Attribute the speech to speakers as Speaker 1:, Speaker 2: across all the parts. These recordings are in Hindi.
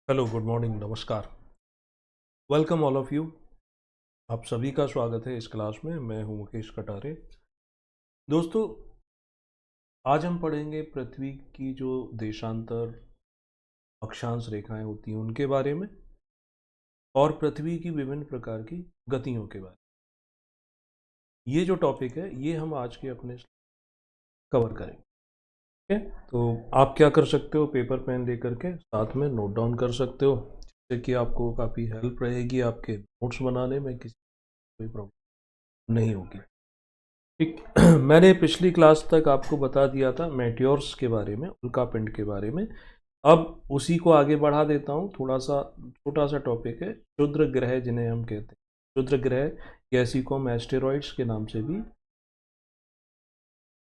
Speaker 1: हेलो, गुड मॉर्निंग, नमस्कार। Welcome all of you. आप सभी का स्वागत है इस क्लास में। मैं हूं मुकेश कटारे। दोस्तों, आज हम पढ़ेंगे पृथ्वी की जो देशांतर अक्षांश रेखाएं होती हैं उनके बारे में और पृथ्वी की विभिन्न प्रकार की गतियों के बारे में। ये जो टॉपिक है ये हम आज के अपने कवर करेंगे। ठीक है, तो आप क्या कर सकते हो, पेपर पेन लेकर के साथ में नोट डाउन कर सकते हो, जिससे कि आपको काफ़ी हेल्प रहेगी आपके नोट्स बनाने में, किसी कोई प्रॉब्लम नहीं होगी। ठीक। मैंने पिछली क्लास तक आपको बता दिया था मेटियोर्स के बारे में, उल्कापिंड के बारे में। अब उसी को आगे बढ़ा देता हूँ। थोड़ा सा छोटा सा टॉपिक है, क्षुद्र ग्रह जिन्हें हम कहते हैं। क्षुद्र ग्रह या इसी को हम एस्टेरॉइड्स के नाम से भी।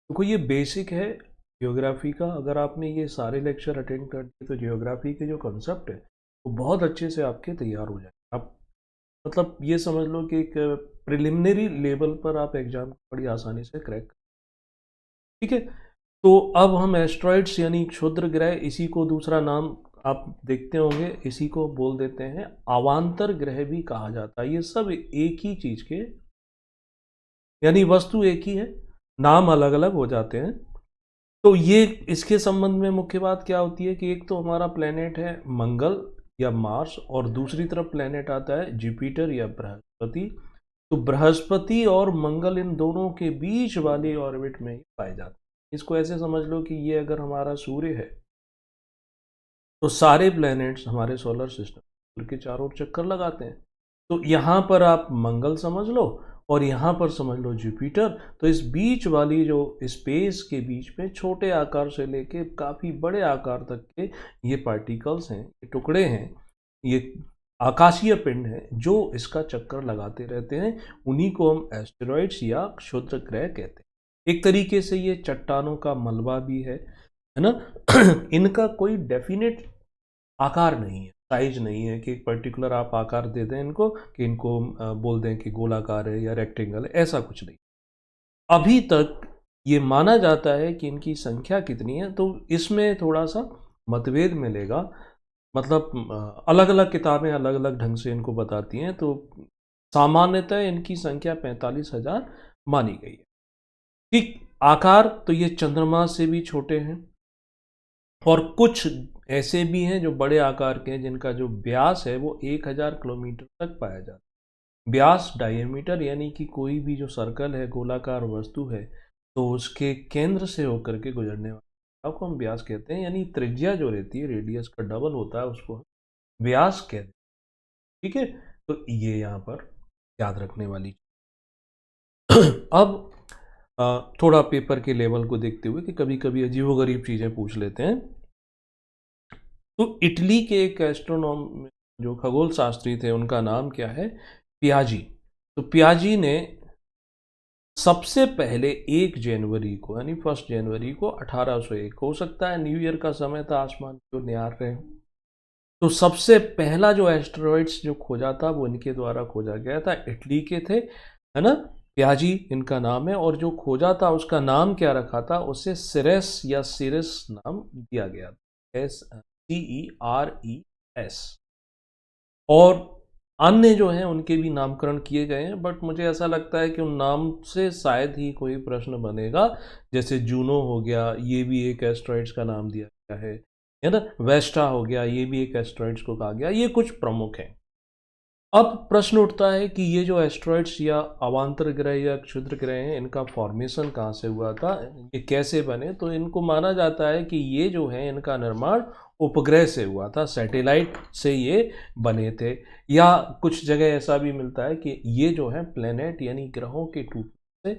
Speaker 1: देखो, ये बेसिक है जियोग्राफी का। अगर आपने ये सारे लेक्चर अटेंड कर दिए तो जियोग्राफी के जो कॉन्सेप्ट है वो बहुत अच्छे से आपके तैयार हो जाए। आप मतलब ये समझ लो कि एक प्रिलिमिनरी लेवल पर आप एग्जाम को बड़ी आसानी से क्रैक। ठीक है, तो अब हम एस्ट्रॉइड्स यानी क्षुद्र ग्रह, इसी को दूसरा नाम आप देखते होंगे, इसी को बोल देते हैं अवांतर ग्रह भी कहा जाता है। ये सब एक ही चीज के, यानी वस्तु एक ही है, नाम अलग अलग हो जाते हैं। तो ये इसके संबंध में मुख्य बात क्या होती है कि एक तो हमारा प्लेनेट है मंगल या मार्स, और दूसरी तरफ प्लेनेट आता है जुपिटर या बृहस्पति। तो बृहस्पति और मंगल इन दोनों के बीच वाली ऑर्बिट में पाए जाते हैं। इसको ऐसे समझ लो कि ये अगर हमारा सूर्य है तो सारे प्लैनेट्स हमारे सोलर सिस्टम के चारों ओर चक्कर लगाते हैं। तो यहाँ पर आप मंगल समझ लो और यहाँ पर समझ लो जुपिटर। तो इस बीच वाली जो स्पेस के बीच में छोटे आकार से लेके काफ़ी बड़े आकार तक के ये पार्टिकल्स हैं, ये टुकड़े हैं, ये आकाशीय पिंड हैं जो इसका चक्कर लगाते रहते हैं। उन्हीं को हम एस्टेरॉइड्स या क्षुद्र ग्रह कहते हैं। एक तरीके से ये चट्टानों का मलबा भी है ना। इनका कोई डेफिनेट आकार नहीं है, साइज नहीं है कि एक पर्टिकुलर आप आकार दे दें इनको कि इनको बोल दें कि गोलाकार है या रेक्टेंगल है, ऐसा कुछ नहीं। अभी तक ये माना जाता है कि इनकी संख्या कितनी है, तो इसमें थोड़ा सा मतभेद मिलेगा। मतलब अलग अलग किताबें अलग अलग ढंग से इनको बताती हैं। तो सामान्यतः इनकी संख्या 45,000 मानी गई है। ठीक। आकार तो ये चंद्रमा से भी छोटे हैं, और कुछ ऐसे भी हैं जो बड़े आकार के हैं जिनका जो व्यास है वो 1,000 किलोमीटर तक पाया जाता है। व्यास डायमीटर यानी कि कोई भी जो सर्कल है, गोलाकार वस्तु है, तो उसके केंद्र से होकर के गुजरने वाले को हम व्यास कहते हैं। यानी त्रिज्या जो रहती है रेडियस का डबल होता है, उसको हम व्यास कहते हैं। ठीक है, तो ये यहाँ पर याद रखने वाली। अब थोड़ा पेपर के लेवल को देखते हुए कि कभी कभी अजीबोगरीब चीज़ें पूछ लेते हैं। तो इटली के एक एस्ट्रोनॉम जो खगोल शास्त्री थे, उनका नाम क्या है? पियाजी। तो पियाजी ने सबसे पहले 1 जनवरी को, यानी 1 जनवरी को 1801, हो सकता है न्यू ईयर का समय था, आसमान को निहार रहे हैं, तो सबसे पहला जो एस्टेरॉइड्स जो खोजा था वो इनके द्वारा खोजा गया था। इटली के थे, है ना। पियाजी इनका नाम है, और जो खोजा था उसका नाम क्या रखा था, उसे सिरेस या सिरिस नाम दिया गया था, CERES। और अन्य जो हैं उनके भी नामकरण किए गए हैं, बट मुझे ऐसा लगता है कि उन नाम से शायद ही कोई प्रश्न बनेगा। जैसे जूनो हो गया, ये भी एक एस्ट्रॉइड्स का नाम दिया गया है ना। वेस्टा हो गया, ये भी एक एस्ट्रॉइड्स को कहा गया। ये कुछ प्रमुख हैं। अब प्रश्न उठता है कि ये जो एस्ट्रॉइड्स या अवांतर ग्रह या क्षुद्र ग्रह हैं, इनका फॉर्मेशन कहाँ से हुआ था, ये कैसे बने? तो इनको माना जाता है कि ये जो है इनका निर्माण उपग्रह से हुआ था, सैटेलाइट से ये बने थे। या कुछ जगह ऐसा भी मिलता है कि ये जो है प्लेनेट यानी ग्रहों के टूटने से।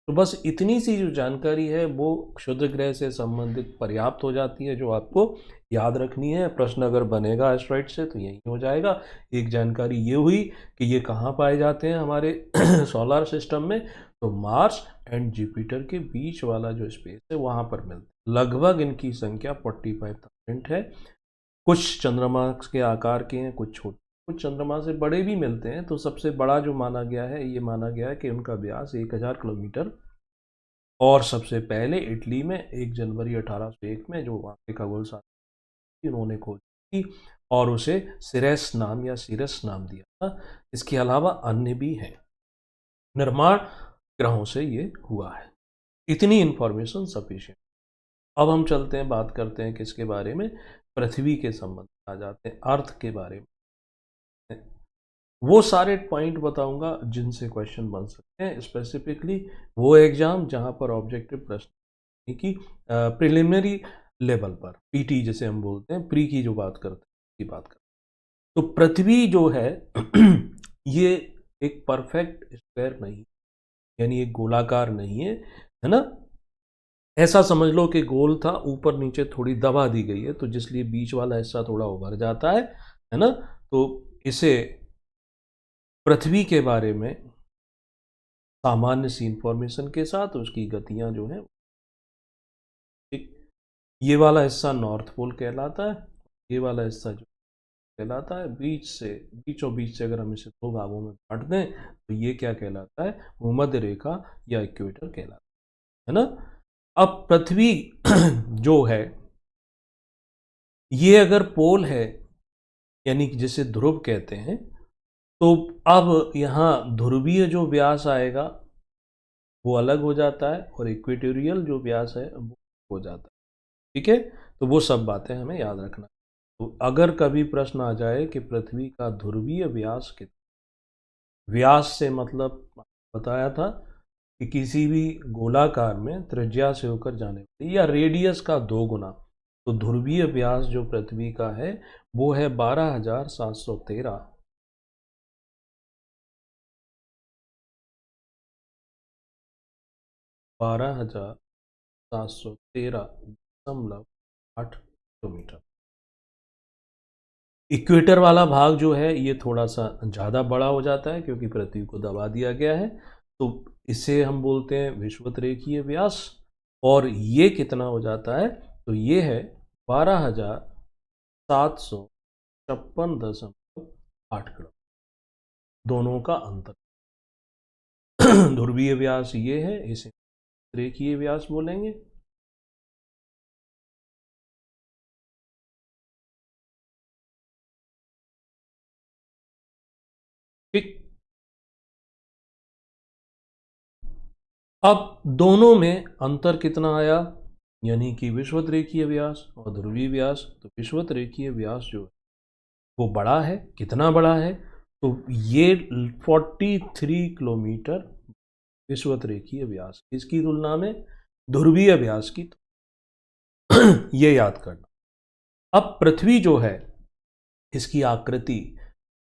Speaker 1: तो बस इतनी सी जो जानकारी है वो क्षुद्र ग्रह से संबंधित पर्याप्त हो जाती है, जो आपको याद रखनी है। प्रश्न अगर बनेगा एस्ट्रॉइड से तो यही हो जाएगा। एक जानकारी ये हुई कि ये कहाँ पाए जाते हैं हमारे सोलर सिस्टम में, तो मार्स एंड जुपिटर के बीच वाला जो स्पेस है वहाँ पर मिलते हैं। लगभग इनकी संख्या 45,000 है। कुछ चंद्रमा के आकार के हैं, कुछ छोटे, कुछ चंद्रमा से बड़े भी मिलते हैं। तो सबसे बड़ा जो माना गया है, ये माना गया है कि उनका व्यास 1,000 किलोमीटर। और सबसे पहले इटली में 1 जनवरी 1801 में जो वहाँ के खगोल शास्त्री उन्होंने खोज थी और उसे सिरेस नाम या सिरस नाम दिया था। इसके अलावा अन्य भी हैं। निर्माण ग्रहों से ये हुआ है। इतनी इंफॉर्मेशन सफिशिएंट। अब हम चलते हैं, बात करते हैं किसके बारे में, पृथ्वी के संबंध में आ जाते हैं, अर्थ के बारे में। वो सारे पॉइंट बताऊंगा जिनसे क्वेश्चन बन सकते हैं, स्पेसिफिकली वो एग्जाम जहां पर ऑब्जेक्टिव प्रश्न की प्रिलिमिनरी लेवल पर, पीटी जिसे हम बोलते हैं, प्री की जो बात करते हैं की बात करते हैं। तो पृथ्वी जो है ये एक परफेक्ट स्क्वायर नहीं, यानी एक गोलाकार नहीं है ना। ऐसा समझ लो कि गोल था, ऊपर नीचे थोड़ी दबा दी गई है, तो जिसलिए बीच वाला हिस्सा थोड़ा उभर जाता है ना। तो इसे पृथ्वी के बारे में सामान्य सी इंफॉर्मेशन के साथ उसकी गतियां जो हैं, ठीक, ये वाला हिस्सा नॉर्थ पोल कहलाता है, ये वाला हिस्सा जो कहलाता है बीच से, बीचों बीच से अगर हम इसे दो भागों में बांट दें तो ये क्या कहलाता है, भूमध्य रेखा या इक्वेटर कहलाता है ना। अब पृथ्वी जो है ये अगर पोल है, यानी कि जिसे ध्रुव कहते हैं, तो अब यहाँ ध्रुवीय जो व्यास आएगा वो अलग हो जाता है और इक्वेटोरियल जो व्यास है वो हो जाता है। ठीक है, तो वो सब बातें हमें याद रखना। तो अगर कभी प्रश्न आ जाए कि पृथ्वी का ध्रुवीय व्यास कितना, व्यास से मतलब बताया था कि किसी भी गोलाकार में त्रिज्या से होकर जाने वाली या रेडियस का 2 गुना, तो ध्रुवीय व्यास जो पृथ्वी का है वो है 12,713, 12,713.8 किलोमीटर। इक्वेटर वाला भाग जो है ये थोड़ा सा ज़्यादा बड़ा हो जाता है क्योंकि पृथ्वी को दबा दिया गया है, तो इसे हम बोलते हैं विषुवतरेखीय व्यास। और ये कितना हो जाता है, तो ये है 12,756.8 किलोमीटर, दोनों का अंतर। ध्रुवीय व्यास ये है, इसे रेखीय व्यास बोलेंगे। ठीक, अब दोनों में अंतर कितना आया, यानी कि विषुवतरेखीय व्यास और ध्रुवीय व्यास। तो विषुवतरेखीय व्यास जो है वो बड़ा है, कितना बड़ा है, तो ये 43 किलोमीटर विषुवतरेखीय व्यास, इसकी तुलना में ध्रुवीय व्यास की। ये याद करना। अब पृथ्वी जो है इसकी आकृति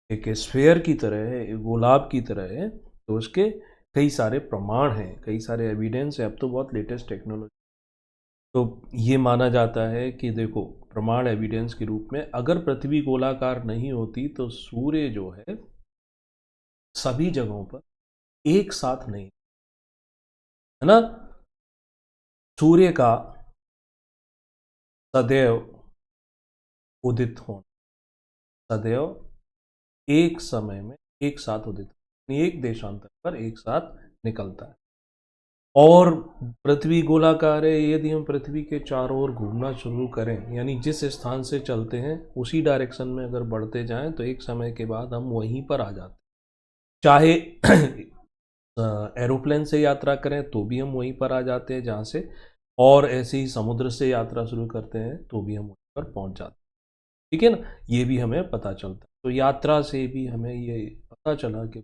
Speaker 1: एक स्फेयर की तरह है, एक गोलाब की तरह है, तो उसके कई सारे प्रमाण हैं, कई सारे एविडेंस है। अब तो बहुत लेटेस्ट टेक्नोलॉजी, तो ये माना जाता है कि देखो, प्रमाण एविडेंस के रूप में अगर पृथ्वी गोलाकार नहीं होती तो सूर्य जो है सभी जगहों पर एक साथ नहीं, है ना। सूर्य का सदैव उदित होना, सदैव एक समय में एक साथ उदित, एक देशांतर पर एक साथ निकलता है। और पृथ्वी गोलाकार है, यदि हम पृथ्वी के चारों ओर घूमना शुरू करें, यानी जिस स्थान से चलते हैं उसी डायरेक्शन में अगर बढ़ते जाएं, तो एक समय के बाद हम वहीं पर आ जाते हैं। चाहे एरोप्लेन से यात्रा करें तो भी हम वहीं पर आ जाते हैं जहाँ से, और ऐसे ही समुद्र से यात्रा शुरू करते हैं तो भी हम वहीं पर पहुँच जाते हैं। ठीक है ना, ये भी हमें पता चलता है। तो यात्रा से भी हमें ये पता चला कि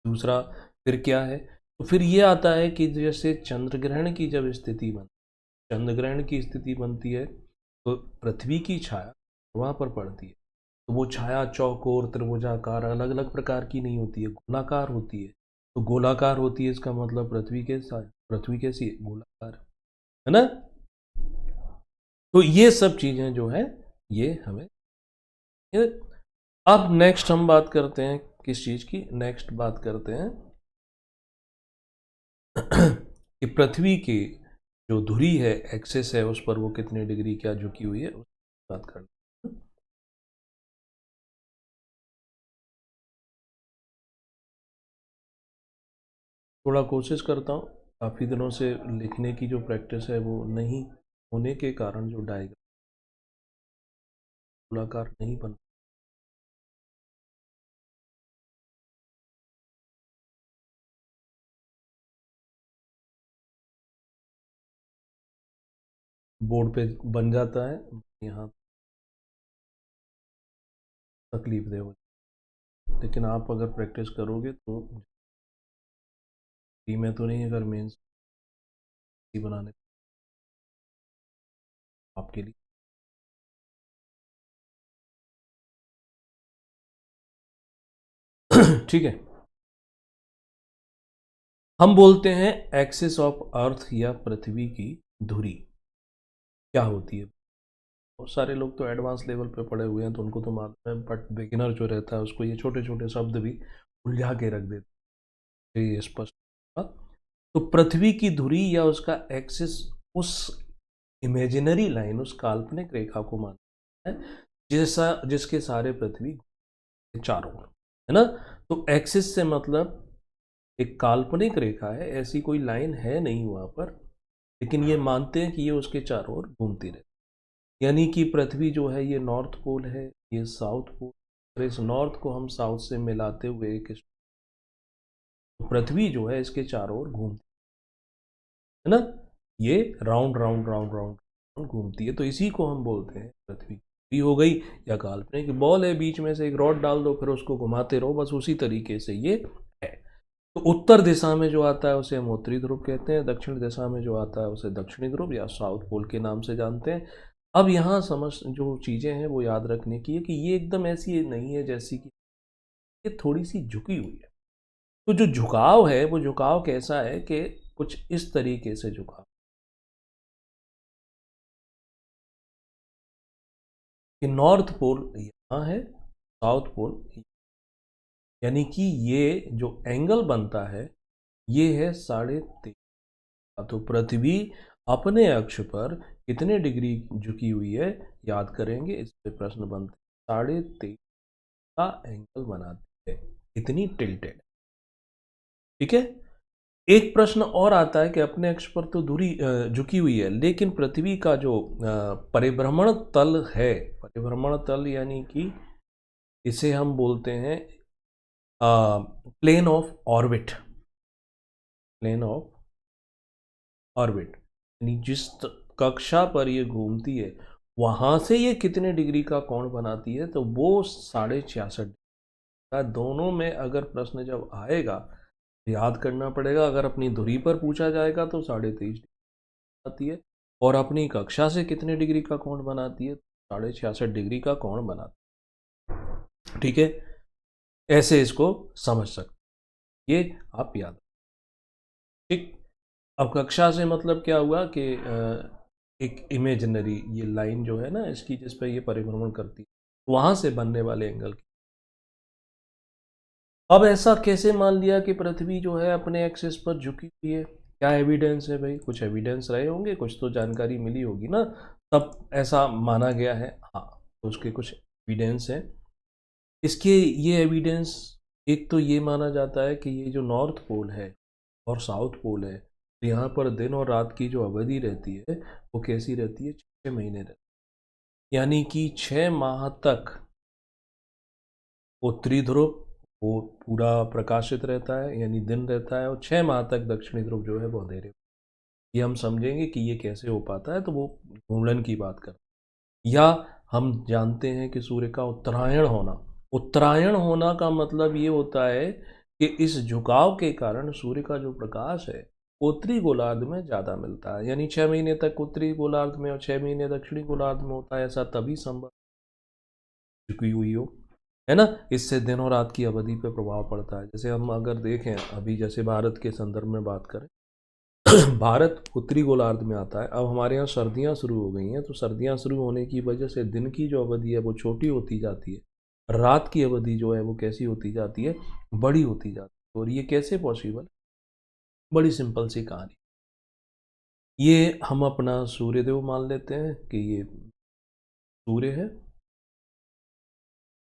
Speaker 1: दूसरा फिर क्या है, तो फिर ये आता है कि जैसे चंद्र ग्रहण की जब स्थिति बनती, चंद्र ग्रहण की स्थिति बनती है तो पृथ्वी की छाया वहाँ पर पड़ती है, तो वो छाया चौकोर, त्रिभुजाकार, अलग अलग प्रकार की नहीं होती है, गोलाकार होती है। तो गोलाकार होती है, इसका मतलब पृथ्वी के साथ, पृथ्वी कैसी है, गोलाकार है ना। तो ये सब चीजें जो है ये हमें, अब नेक्स्ट हम बात करते हैं किस चीज की, नेक्स्ट बात करते हैं कि पृथ्वी की जो धुरी है, एक्सेस है, उस पर वो कितने डिग्री क्या झुकी हुई है, उस बात करते हैं। थोड़ा कोशिश करता हूँ, काफ़ी दिनों से लिखने की जो प्रैक्टिस है वो नहीं होने के कारण जो डायग्राम गोलाकार नहीं बन। बोर्ड पे बन जाता है, यहाँ तकलीफ दे, लेकिन आप अगर प्रैक्टिस करोगे तो में तो नहीं, अगर मेंस बनाने आपके लिए। ठीक है, हम बोलते हैं एक्सिस ऑफ अर्थ या पृथ्वी की धुरी क्या होती है। बहुत सारे लोग तो एडवांस लेवल पे पढ़े हुए हैं तो उनको तो मालूम है, बट बिगिनर जो रहता है उसको ये छोटे छोटे शब्द भी उलझा के रख देते हैं, ये स्पष्ट। तो पृथ्वी की धुरी या उसका एक्सिस उस इमेजिनरी लाइन, उस काल्पनिक रेखा को मानता है जैसा जिसके सारे पृथ्वी के चारों ओर, है ना। तो एक्सिस से मतलब एक काल्पनिक रेखा है, ऐसी कोई लाइन है नहीं वहां पर, लेकिन ये मानते हैं कि ये उसके चारों ओर घूमती रहे। यानी कि पृथ्वी जो है ये नॉर्थ पोल है, ये साउथ पोल। और इस नॉर्थ को हम साउथ से मिलाते हुए एक पृथ्वी जो है इसके चारों ओर घूमती है ना, ये राउंड राउंड राउंड राउंड घूमती है। तो इसी को हम बोलते हैं पृथ्वी भी हो गई, या काल्पनिक बॉल है, बीच में से एक रॉड डाल दो फिर उसको घुमाते रहो, बस उसी तरीके से ये है। तो उत्तर दिशा में जो आता है उसे हम उत्तरी ध्रुव कहते हैं, दक्षिण दिशा में जो आता है उसे दक्षिणी ध्रुव या साउथ पोल के नाम से जानते हैं। अब यहाँ समझ जो चीज़ें हैं वो याद रखने की है कि ये एकदम ऐसी नहीं है जैसी कि ये थोड़ी सी झुकी हुई है। तो जो झुकाव है वो झुकाव कैसा है कि कुछ इस तरीके से झुकाव कि नॉर्थ पोल यहाँ है, साउथ पोल, यानी कि ये जो एंगल बनता है ये है 13.5। तो पृथ्वी अपने अक्ष पर कितने डिग्री झुकी हुई है याद करेंगे, इस पे प्रश्न बनते 23.5 का एंगल बनाती है, इतनी टिल्टेड। ठीक है, एक प्रश्न और आता है कि अपने अक्ष पर तो दूरी झुकी हुई है, लेकिन पृथ्वी का जो परिभ्रमण तल है, परिभ्रमण तल यानी कि इसे हम बोलते हैं plane of orbit, plane of orbit, यानी जिस कक्षा पर ये घूमती है वहां से ये कितने डिग्री का कोण बनाती है, तो वो 66.5 का। दोनों में अगर प्रश्न जब आएगा याद करना पड़ेगा, अगर अपनी धुरी पर पूछा जाएगा तो 23.5 आती है, और अपनी कक्षा से कितने डिग्री का कोण बनाती है, 66.5 का कोण बनाती है। ठीक है, ऐसे इसको समझ सकते, ये आप याद। ठीक, अब कक्षा से मतलब क्या हुआ कि एक इमेजिनरी ये लाइन जो है ना इसकी, जिस पर ये परिभ्रमण करती है, वहां से बनने वाले एंगल की। अब ऐसा कैसे मान लिया कि पृथ्वी जो है अपने एक्सिस पर झुकी हुई है, क्या एविडेंस है भाई, कुछ एविडेंस रहे होंगे, कुछ तो जानकारी मिली होगी ना, तब ऐसा माना गया है। हाँ, तो उसके कुछ एविडेंस है इसके। ये एविडेंस, एक तो ये माना जाता है कि ये जो नॉर्थ पोल है और साउथ पोल है, तो यहाँ पर दिन और रात की जो अवधि रहती है वो कैसी रहती है, 6 महीने रहती है। यानी कि 6 माह तक उत्तरी ध्रुव वो पूरा प्रकाशित रहता है, यानी दिन रहता है, और 6 माह तक दक्षिणी ध्रुव जो है वो अंधेरे। ये हम समझेंगे कि ये कैसे हो पाता है, तो वो घूर्णन की बात कर, या हम जानते हैं कि सूर्य का उत्तरायण होना। उत्तरायण होना का मतलब ये होता है कि इस झुकाव के कारण सूर्य का जो प्रकाश है उत्तरी गोलार्ध में ज़्यादा मिलता है, यानी 6 महीने तक उत्तरी गोलार्ध में और 6 महीने दक्षिणी गोलार्ध में होता है। ऐसा तभी संभव झुकी हुई हो, है ना। इससे दिन और रात की अवधि पर प्रभाव पड़ता है। जैसे हम अगर देखें अभी, जैसे भारत के संदर्भ में बात करें, भारत उत्तरी गोलार्ध में आता है। अब हमारे यहाँ सर्दियाँ शुरू हो गई हैं, तो सर्दियाँ शुरू होने की वजह से दिन की जो अवधि है वो छोटी होती जाती है, रात की अवधि जो है वो कैसी होती जाती है, बड़ी होती जाती है। और ये कैसे पॉसिबल, बड़ी सिंपल सी कहानी। ये हम अपना सूर्यदेव मान लेते हैं कि ये सूर्य है,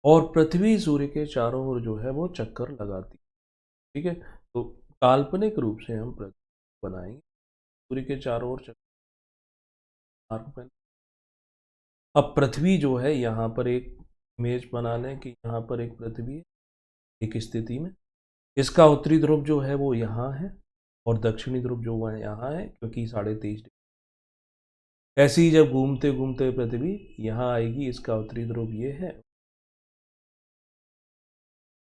Speaker 1: और पृथ्वी सूर्य के चारों ओर जो है वो चक्कर लगाती है। ठीक है, तो काल्पनिक रूप से हम पृथ्वी बनाएंगे, सूर्य के चारों ओर चक्कर। अब पृथ्वी जो है यहाँ पर एक इमेज बना लें कि यहाँ पर एक पृथ्वी है, एक स्थिति में इसका उत्तरी ध्रुव जो है वो यहाँ है और दक्षिणी ध्रुव जो है यहाँ है, क्योंकि 23.5 ऐसे ही जब घूमते घूमते पृथ्वी यहाँ आएगी, इसका उत्तरी ध्रुव ये है,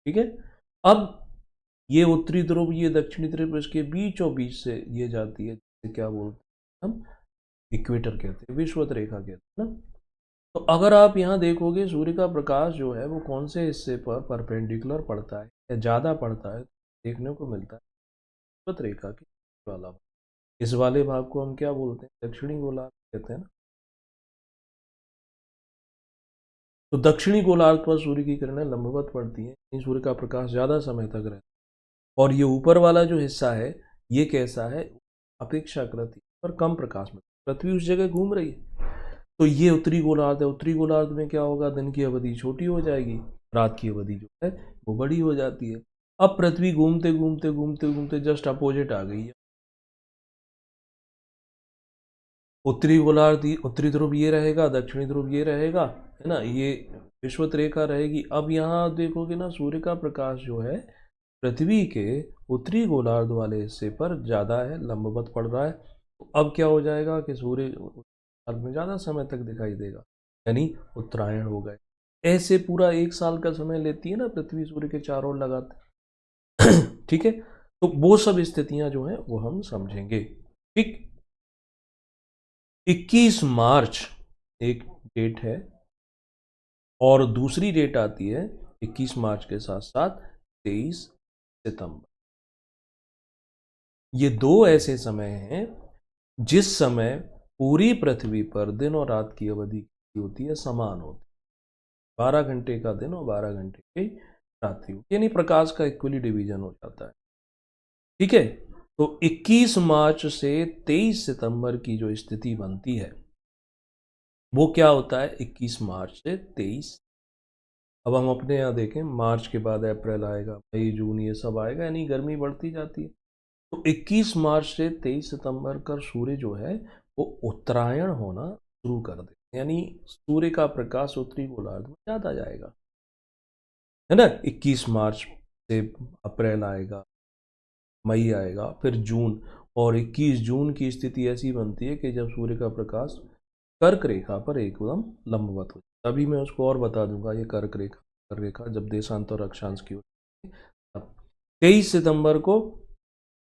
Speaker 1: ठीक है। अब ये उत्तरी ध्रुव ये दक्षिणी ध्रुव इसके बीचों बीच से ये जाती है, जिसे क्या बोलते हैं हम, इक्वेटर कहते हैं, विषुवत रेखा कहते हैं ना। तो अगर आप यहाँ देखोगे सूर्य का प्रकाश जो है वो कौन से हिस्से पर परपेंडिकुलर पड़ता है या ज़्यादा पड़ता है, देखने को मिलता है विषुवत रेखा के वाला भाग। इस वाले भाग को हम क्या बोलते हैं, दक्षिणी गोलार्ध कहते हैं ना। तो दक्षिणी गोलार्ध पर सूर्य की किरणें लंबवत पड़ती हैं, सूर्य का प्रकाश ज़्यादा समय तक रहता है। और ये ऊपर वाला जो हिस्सा है ये कैसा है, अपेक्षाकृत पर कम प्रकाश में, पृथ्वी उस जगह घूम रही है। तो ये उत्तरी गोलार्ध है, उत्तरी गोलार्ध में क्या होगा, दिन की अवधि छोटी हो जाएगी, रात की अवधि जो है वो बड़ी हो जाती है। अब पृथ्वी घूमते घूमते घूमते घूमते जस्ट अपोजिट आ गई है, उत्तरी गोलार्ध उत्तरी ध्रुव ये रहेगा, दक्षिणी ध्रुव ये रहेगा, है ना, ये विषुवत रेखा रहेगी। अब यहाँ देखोगे ना सूर्य का प्रकाश जो है पृथ्वी के उत्तरी गोलार्ध वाले हिस्से पर ज़्यादा है, लंबवत पड़ रहा है। तो अब क्या हो जाएगा कि सूर्य गोलार्ध में ज़्यादा समय तक दिखाई देगा, यानी उत्तरायण हो गए। ऐसे पूरा 1 साल का समय लेती है ना पृथ्वी सूर्य के चारों ओर लगाते ठीक है। तो वो सब स्थितियां जो हैं वो हम समझेंगे, ठीक। 21 मार्च एक डेट है और दूसरी डेट आती है 21 मार्च के साथ साथ 23 सितंबर। ये दो ऐसे समय हैं जिस समय पूरी पृथ्वी पर दिन और रात की अवधि होती है समान होती है, 12 घंटे का दिन और 12 घंटे की रात्रि, यानी प्रकाश का इक्वली डिवीजन हो जाता है, ठीक है। तो 21 मार्च से 23 सितंबर की जो स्थिति बनती है वो क्या होता है, 21 मार्च से 23। अब हम अपने यहाँ देखें, मार्च के बाद अप्रैल आएगा, मई जून ये सब आएगा, यानी गर्मी बढ़ती जाती है। तो 21 मार्च से 23 सितंबर का सूर्य जो है वो उत्तरायण होना शुरू कर दे, यानी सूर्य का प्रकाश उत्तरी गोलार्ध में ज़्यादा जाएगा, है ना। 21 मार्च से अप्रैल आएगा, मई आएगा, फिर जून, और 21 जून की स्थिति ऐसी बनती है कि जब सूर्य का प्रकाश कर्क रेखा पर एकदम लंबवत हो जाए। तभी मैं उसको और बता दूंगा, ये कर्क रेखा जब देशांत और अक्षांश की होती है। 23 सितंबर को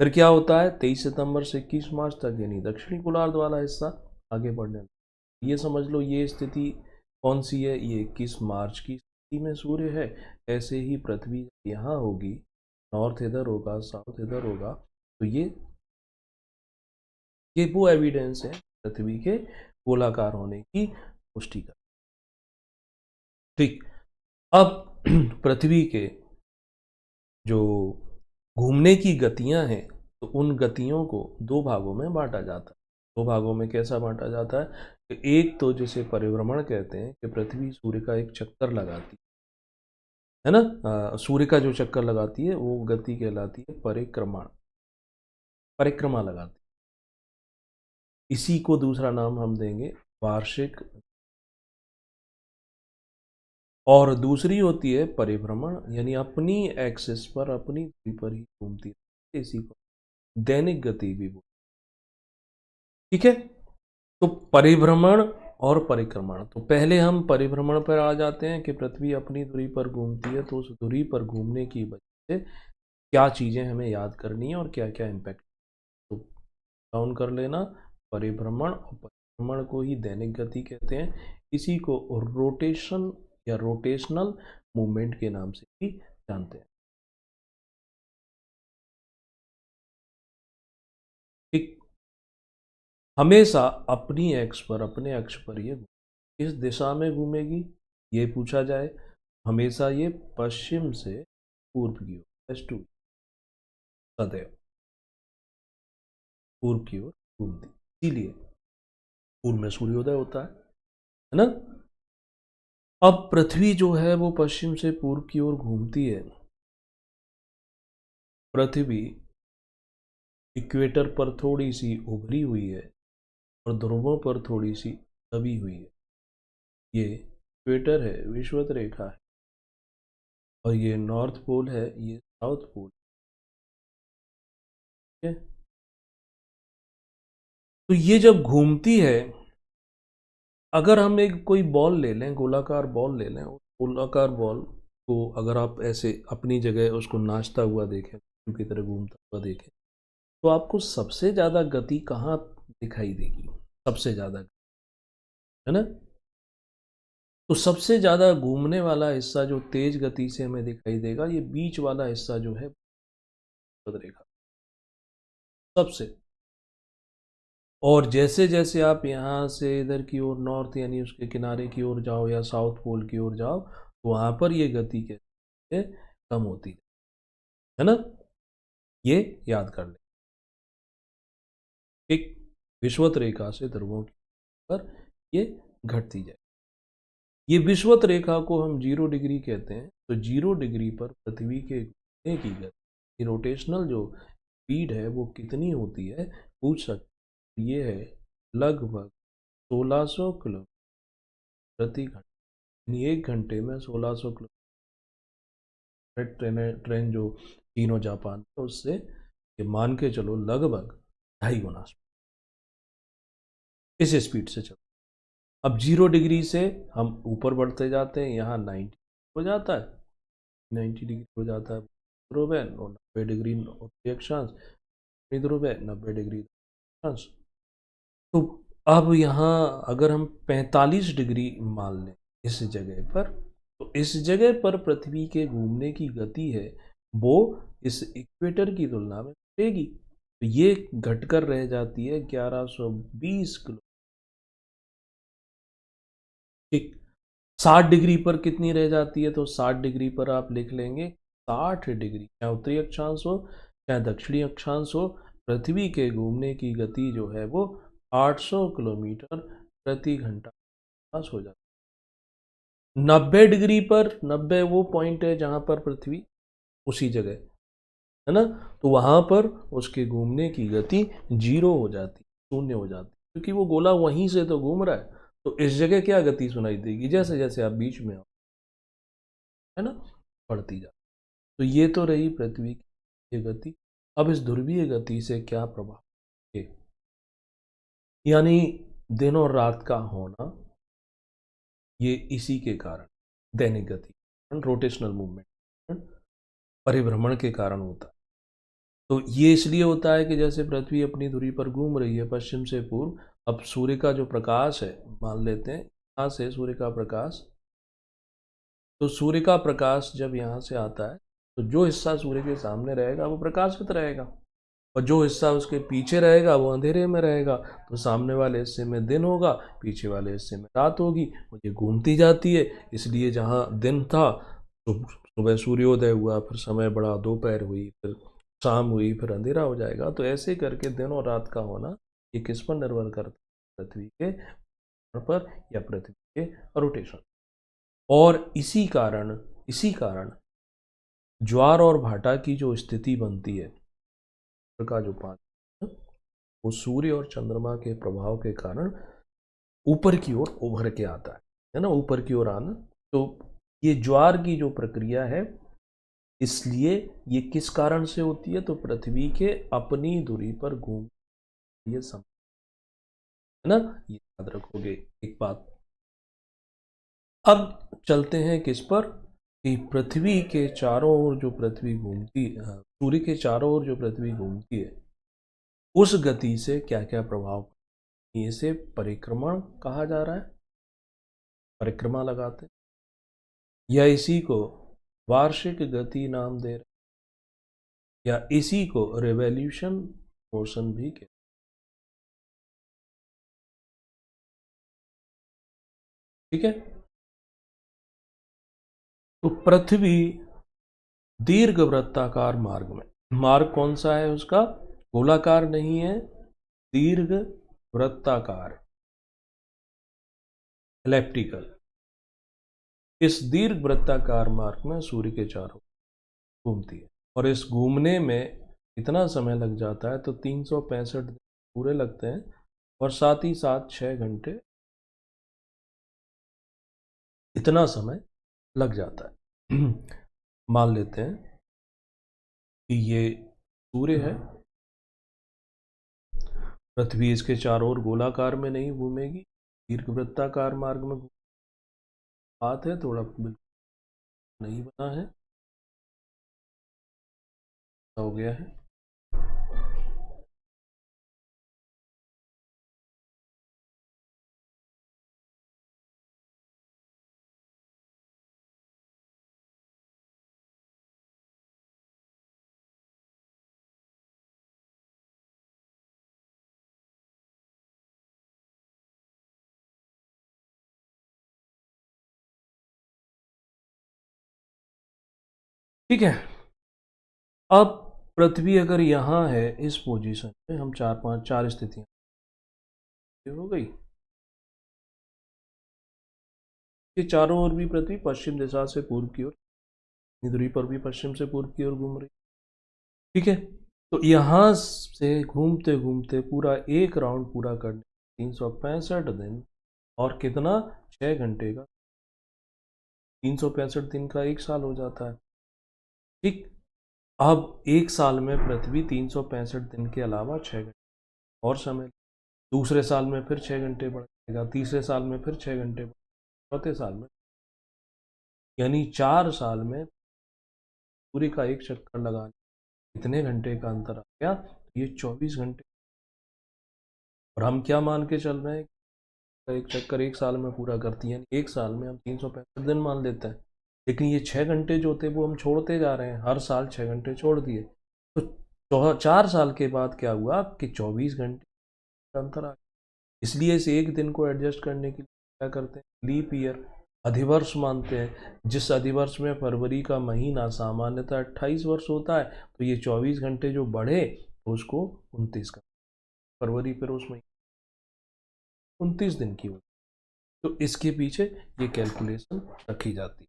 Speaker 1: फिर क्या होता है, 23 सितंबर से 21 मार्च तक, यानी दक्षिणी गोलार्ध वाला हिस्सा आगे बढ़ने लगता है। ये समझ लो ये स्थिति कौन सी है, ये 21 मार्च की स्थिति में सूर्य है। ऐसे ही पृथ्वी यहाँ होगी, नॉर्थ इधर होगा, साउथ इधर होगा, तो ये वो एविडेंस है पृथ्वी के गोलाकार होने की पुष्टि का, ठीक। अब पृथ्वी के जो घूमने की गतियां हैं, तो उन गतियों को दो भागों में बांटा जाता है। दो भागों में कैसा बांटा जाता है, कि एक तो जिसे परिभ्रमण कहते हैं, कि पृथ्वी सूर्य का एक चक्कर लगाती है ना, सूर्य का जो चक्कर लगाती है वो गति कहलाती है परिक्रमण, परिक्रमा लगाती है। इसी को दूसरा नाम हम देंगे वार्षिक, और दूसरी होती है परिभ्रमण, यानी अपनी एक्सिस पर, अपनी धुरी पर ही घूमती है, इसी को दैनिक गति भी बोलते हैं, ठीक है। तो परिभ्रमण और परिक्रमण, तो पहले हम परिभ्रमण पर आ जाते हैं कि पृथ्वी अपनी धुरी पर घूमती है, तो उस धुरी पर घूमने की वजह से क्या चीज़ें हमें याद करनी है और क्या क्या इम्पैक्ट, तो डाउन कर लेना। परिभ्रमण और परिक्रमण को ही दैनिक गति कहते हैं, इसी को रोटेशन या रोटेशनल मूवमेंट के नाम से भी जानते हैं, ठीक। हमेशा अपनी एक्स पर, अपने अक्ष पर ये किस दिशा में घूमेगी ये पूछा जाए, हमेशा ये पश्चिम से पूर्व की ओर, वेस्ट टू, सदैव पूर्व की ओर घूमती, इसीलिए पूर्व में सूर्योदय होता है ना। अब पृथ्वी जो है वो पश्चिम से पूर्व की ओर घूमती है। पृथ्वी इक्वेटर पर थोड़ी सी उभरी हुई है और ध्रुवों पर थोड़ी सी दबी हुई है, ये इक्वेटर है, विषुवत रेखा है, और ये नॉर्थ पोल है, ये साउथ पोल है। तो ये जब घूमती है, अगर हम एक कोई बॉल ले लें, गोलाकार बॉल ले लें, उस गोलाकार बॉल को अगर आप ऐसे अपनी जगह उसको नाचता हुआ देखें, की तरह घूमता हुआ देखें, तो आपको सबसे ज़्यादा गति कहाँ दिखाई देगी? सबसे ज़्यादा, है ना? तो सबसे ज़्यादा घूमने वाला हिस्सा जो तेज गति से हमें दिखाई देगा, ये बीच वाला हिस्सा जो है बदलेगा सबसे। और जैसे जैसे आप यहाँ से इधर की ओर नॉर्थ यानी उसके किनारे की ओर जाओ या साउथ पोल की ओर जाओ, तो वहाँ पर ये गति कैसे कम होती है ना? ये याद कर लें। एक विषुवत रेखा से ध्रुवों पर ये घटती जाए। ये विषुवत रेखा को हम 0 डिग्री कहते हैं। तो 0 डिग्री पर पृथ्वी के घूमने की गति, रोटेशनल जो स्पीड है वो कितनी होती है पूछ सकते। ये है लगभग 1600 किलोमीटर प्रति घंटे, यानी 1 घंटे में 1600 किलोमीटर। ट्रेन जो चीन और जापान है उससे ये मान के चलो लगभग 2.5 गुना इस स्पीड से चलो। अब 0 डिग्री से हम ऊपर बढ़ते जाते हैं, यहाँ 90 हो जाता है, 90 डिग्री हो जाता है ध्रुव है, और 90 डिग्री उत्तरी अक्षांश, ध्रुव है 90 डिग्री अक्षांश। तो अब यहाँ अगर हम 45 डिग्री मान लें इस जगह पर, तो इस जगह पर पृथ्वी के घूमने की गति है वो इस इक्वेटर की तुलना में बढ़ेगी। तो ये घटकर रह जाती है 1120 किलो। ठीक, 60 डिग्री पर कितनी रह जाती है? तो 60 डिग्री पर आप लिख लेंगे 60 डिग्री, चाहे उत्तरी अक्षांश हो चाहे दक्षिणी अक्षांश हो, पृथ्वी के घूमने की गति जो है वो 800 किलोमीटर प्रति घंटा पास हो जाती है। 90 डिग्री पर, 90 वो पॉइंट है जहां पर पृथ्वी उसी जगह है ना, तो वहां पर उसके घूमने की गति 0 हो जाती, शून्य हो जाती, क्योंकि वो गोला वहीं से तो घूम रहा है। तो इस जगह क्या गति सुनाई देगी? जैसे जैसे आप बीच में हो, है ना, बढ़ती जा। तो ये तो रही पृथ्वी की ये गति। अब इस ध्रुवीय गति से क्या प्रभाव है? यानी दिन और रात का होना, ये इसी के कारण, दैनिक गति, रोटेशनल मूवमेंट, परिभ्रमण के कारण होता है। तो ये इसलिए होता है कि जैसे पृथ्वी अपनी धुरी पर घूम रही है पश्चिम से पूर्व, अब सूर्य का जो प्रकाश है, मान लेते हैं यहाँ से सूर्य का प्रकाश, तो सूर्य का प्रकाश जब यहाँ से आता है तो जो हिस्सा सूर्य के सामने रहेगा वो प्रकाशित रहेगा, और जो हिस्सा उसके पीछे रहेगा वो अंधेरे में रहेगा। तो सामने वाले हिस्से में दिन होगा, पीछे वाले हिस्से में रात होगी। वो ये घूमती जाती है, इसलिए जहाँ दिन था तो सुबह सूर्योदय हुआ, फिर समय बढ़ा, दोपहर हुई, फिर शाम हुई, फिर अंधेरा हो जाएगा। तो ऐसे करके दिन और रात का होना ये किस पर निर्भर करता है? पृथ्वी के पर या पृथ्वी के रोटेशन। और इसी कारण ज्वार और भाटा की जो स्थिति बनती है, का जो पानी वो सूर्य और चंद्रमा के प्रभाव के कारण ऊपर की ओर उभर के आता है ना, ऊपर की ओर आना। तो ये ज्वार की जो प्रक्रिया है, इसलिए ये किस कारण से होती है? तो पृथ्वी के अपनी धुरी पर घूम, ये सब है ना, ये याद रखोगे एक बात। अब चलते हैं किस पर, कि पृथ्वी के चारों ओर जो पृथ्वी घूमती, सूर्य के चारों ओर जो पृथ्वी घूमती है, उस गति से क्या क्या प्रभाव। इसे परिक्रमण कहा जा रहा है, परिक्रमा लगाते हैं, या इसी को वार्षिक गति नाम दे रहे, या इसी को रेवोल्यूशन मोशन भी कहते हैं। ठीक है, तो पृथ्वी दीर्घ वृत्ताकार मार्ग में, मार्ग कौन सा है उसका? गोलाकार नहीं है, दीर्घ वृत्ताकार, एलिप्टिकल। इस दीर्घ वृत्ताकार मार्ग में सूर्य के चारों घूमती है, और इस घूमने में कितना समय लग जाता है? तो 365 दिन पूरे लगते हैं, और साथ ही साथ 6 घंटे इतना समय लग जाता है। मान लेते हैं कि ये सूर्य है, पृथ्वी इसके चारों ओर गोलाकार में नहीं घूमेगी, दीर्घवृत्ताकार मार्ग में बात है, थोड़ा बिल्कुल नहीं बना है, हो गया है। ठीक है, अब पृथ्वी अगर यहाँ है इस पोजीशन में, हम चार स्थितियां हो गई, ये चारों ओर भी पृथ्वी पश्चिम दिशा से पूर्व की ओर, धुरी पर भी पश्चिम से पूर्व की ओर घूम रही। ठीक है, तो यहाँ से घूमते घूमते पूरा एक राउंड पूरा करने 365 दिन और कितना, 6 घंटे का, 365 दिन का एक साल हो जाता है। ठीक, अब एक साल में पृथ्वी 365 दिन के अलावा 6 घंटे और समय, दूसरे साल में फिर 6 घंटे बढ़ेगा, तीसरे साल में फिर 6 घंटे, चौथे साल में, यानी 4 साल में सूर्य का एक चक्कर लगाने इतने घंटे का अंतर आ गया, तो ये 24 घंटे। और हम क्या मान के चल रहे हैं, एक चक्कर एक साल में पूरा करती है, एक साल में हम 365 दिन मान लेते हैं, लेकिन ये 6 घंटे जो थे वो हम छोड़ते जा रहे हैं, हर साल 6 घंटे छोड़ दिए, तो 4 साल के बाद क्या हुआ कि 24 घंटे का अंतर आ गया। इसलिए इस एक दिन को एडजस्ट करने के लिए क्या करते हैं, लीप ईयर, अधिवर्ष मानते हैं। जिस अधिवर्ष में फरवरी का महीना सामान्यतः 28 वर्ष होता है, तो ये 24 घंटे जो बढ़े तो उसको 29 का, फरवरी फिर उस महीने 29 दिन की होती, तो इसके पीछे ये कैलकुलेशन रखी जाती है।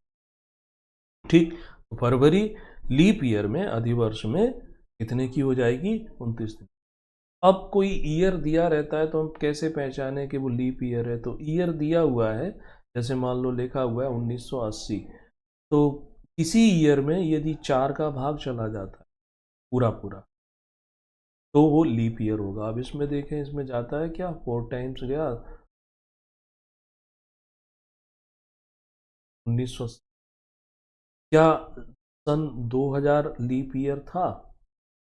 Speaker 1: ठीक, तो फरवरी लीप ईयर में, अधिवर्ष में कितने की हो जाएगी, 29 दिन। अब कोई ईयर दिया रहता है तो हम कैसे पहचाने कि वो लीप ईयर है, तो ईयर दिया हुआ है, जैसे मान लो लिखा हुआ है 1980, तो किसी ईयर में यदि 4 का भाग चला जाता है पूरा पूरा, तो वो लीप ईयर होगा। अब इसमें देखें, इसमें जाता है क्या, 4 टाइम्स गया, 1980, क्या सन 2000 लीप ईयर था?